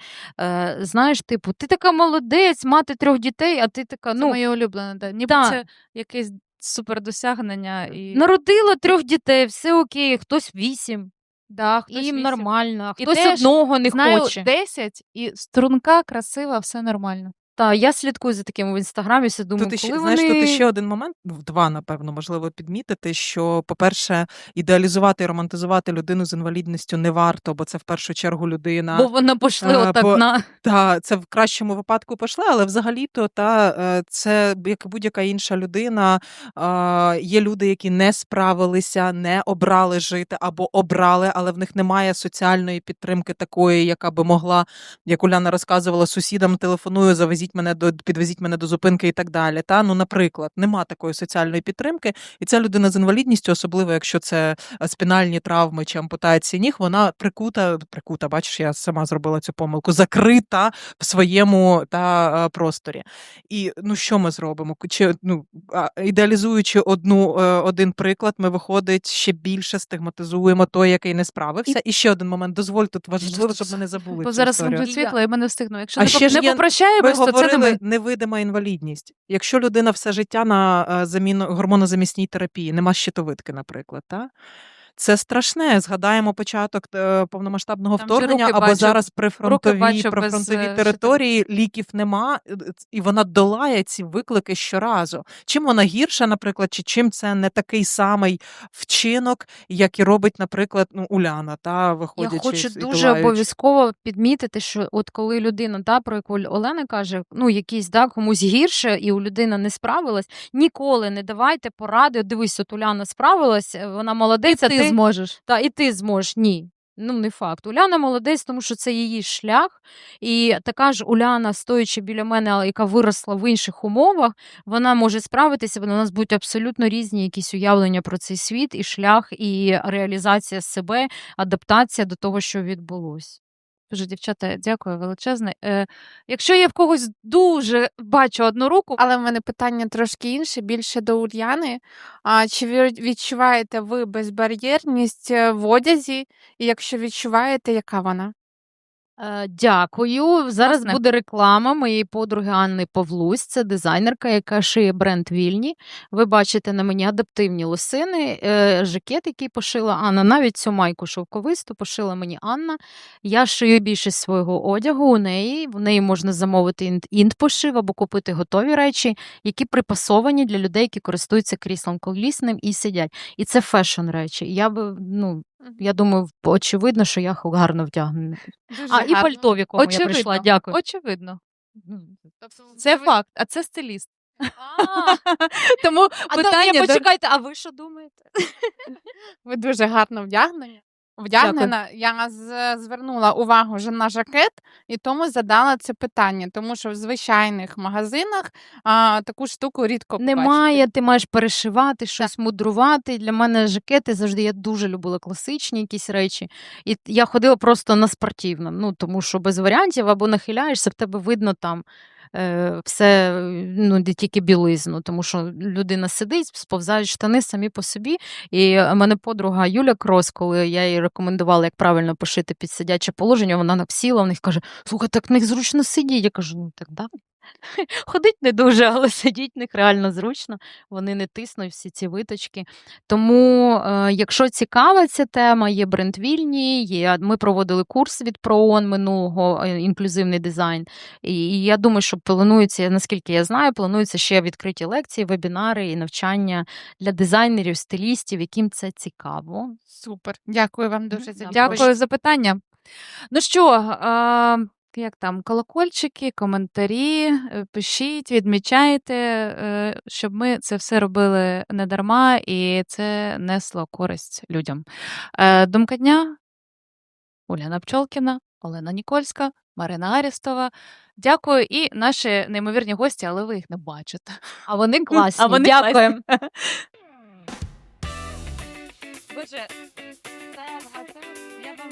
Speaker 3: Знаєш, типу, ти така молодець, мати 3 дітей, а ти така,
Speaker 1: Це моє улюблене, да. Ніби
Speaker 3: Да.
Speaker 1: це якесь супердосягнення. І...
Speaker 3: Народила 3 дітей, все окей, хтось 8,
Speaker 1: Да,
Speaker 3: і
Speaker 1: хтось
Speaker 3: їм
Speaker 1: 8.
Speaker 3: нормально, а
Speaker 1: І
Speaker 3: хтось
Speaker 1: теж,
Speaker 3: одного не
Speaker 1: знаю,
Speaker 3: хоче.
Speaker 1: 10, і струнка, красива, все нормально.
Speaker 3: Та, я слідкую за таким в інстаграмі, все думаю,
Speaker 2: Тут
Speaker 3: коли
Speaker 2: знаєш, тут
Speaker 3: вони...
Speaker 2: ще один момент, 2, напевно, можливо підмітити, що, по-перше, ідеалізувати і романтизувати людину з інвалідністю не варто, бо це в першу чергу людина.
Speaker 3: Бо вони пішли отак
Speaker 2: бо
Speaker 3: на...
Speaker 2: це в кращому випадку пішли, але взагалі-то це як і будь-яка інша людина. Є люди, які не справилися, не обрали жити або обрали, але в них немає соціальної підтримки такої, яка би могла, як Уляна розказувала, сусідам телефоную, підвезіть мене до зупинки і так далі. Наприклад, нема такої соціальної підтримки, і ця людина з інвалідністю, особливо якщо це спінальні травми чи ампутації ніг, вона прикута, бачиш, я сама зробила цю помилку, закрита в своєму просторі. І що ми зробимо? Ідеалізуючи один приклад, ми, виходить, ще більше стигматизуємо той, який не справився. І ще один момент, дозволь, тут важливо, щоб ми не забули
Speaker 1: Бо
Speaker 2: цю
Speaker 1: зараз
Speaker 2: історію.
Speaker 1: вимкнуть світло, і ми не встигнемо. Якщо
Speaker 2: А ще ж
Speaker 1: не
Speaker 2: ми
Speaker 1: попрощаємось, то це не
Speaker 2: говорили
Speaker 1: ми.
Speaker 2: невидима інвалідність. Якщо людина все життя на гормонозамісній терапії, нема щитовидки, наприклад, це страшне. Згадаємо початок повномасштабного
Speaker 1: Там же
Speaker 2: вторгнення,
Speaker 1: руки
Speaker 2: або
Speaker 1: бачу,
Speaker 2: зараз
Speaker 1: руки бачу без,
Speaker 2: прифронтові території, ліків нема, і вона долає ці виклики щоразу. Чим вона гірша, наприклад, чи чим це не такий самий вчинок, як і робить, наприклад, Уляна, виходячи
Speaker 3: Я хочу
Speaker 2: і
Speaker 3: дуже
Speaker 2: долаючи.
Speaker 3: обов'язково підмітити, що от коли людина, про яку Олена каже, якийсь, комусь гірше, і у людина не справилась, ніколи не давайте поради: дивись, от Уляна справилась, вона молодець, а
Speaker 1: ти зможеш.
Speaker 3: і ти зможеш. Ні. Не факт. Уляна молодець, тому що це її шлях. І така ж Уляна, стоячи біля мене, яка виросла в інших умовах, вона може справитися, бо у нас будуть абсолютно різні якісь уявлення про цей світ, і шлях, і реалізація себе, адаптація до того, що відбулося.
Speaker 1: Дуже, дівчата, дякую величезне. Якщо я в когось дуже бачу одну руку,
Speaker 4: Але в мене питання трошки інше, більше до Ульяни. Чи відчуваєте ви безбар'єрність в одязі? І якщо відчуваєте, яка вона?
Speaker 3: Дякую. Зараз
Speaker 1: Власне.
Speaker 3: буде реклама моєї подруги Анни Павлусь. Це дизайнерка, яка шиє бренд Вільні. Ви бачите на мені адаптивні лосини, жакет, який пошила Анна. Навіть цю майку шовковисту пошила мені Анна. Я шию більшість свого одягу у неї. В неї можна замовити інт-пошив або купити готові речі, які припасовані для людей, які користуються кріслом колісним і сидять. І це фешн речі. Я думаю, очевидно, що я гарно вдягнена.
Speaker 4: Дуже
Speaker 3: І
Speaker 4: гарно.
Speaker 3: пальто, в якому я прийшла. Дякую.
Speaker 1: очевидно. Це факт, а це стиліст.
Speaker 3: А,
Speaker 1: Тому
Speaker 3: а
Speaker 1: питання...
Speaker 3: почекайте, а ви що думаєте?
Speaker 4: Ви дуже гарно вдягнені. вдягнена. Я звернула увагу вже на жакет і тому задала це питання, тому що в звичайних магазинах таку штуку рідко
Speaker 3: Немає,
Speaker 4: бачити.
Speaker 3: ти маєш перешивати, щось мудрувати. Для мене жакети завжди я дуже любила класичні якісь речі. І я ходила просто на спортивно. Ну, тому що без варіантів або нахиляєшся, в тебе видно там все, ну, не тільки білизну, тому що людина сидить, сповзають штани самі по собі. І в мене подруга Юля Крос, коли я їй рекомендувала, як правильно пошити під сидяче положення, вона сіла в них каже: слухай, так в них зручно сидіть. Я кажу, ну так да. Ходить не дуже, але сидіть в них реально зручно, вони не тиснуть всі ці виточки. Тому, якщо цікава ця тема, є бренд Вільні, ми проводили курс від ПРООН минулого, інклюзивний дизайн. І я думаю, що планується, наскільки я знаю, плануються ще відкриті лекції, вебінари і навчання для дизайнерів, стилістів, яким це цікаво.
Speaker 4: Супер. Дякую вам дуже за
Speaker 1: Дякую за питання. Ну що, як там, колокольчики, коментарі, пишіть, відмічайте, щоб ми це все робили не дарма і це несло користь людям. Думка дня: Уляна Пчолкіна, Олена Нікольська, Марина Арістова. Дякую. І наші неймовірні гості, але ви їх не бачите.
Speaker 3: А вони класні.
Speaker 1: А вони
Speaker 3: Дякуємо.
Speaker 1: Боже,
Speaker 4: це я вам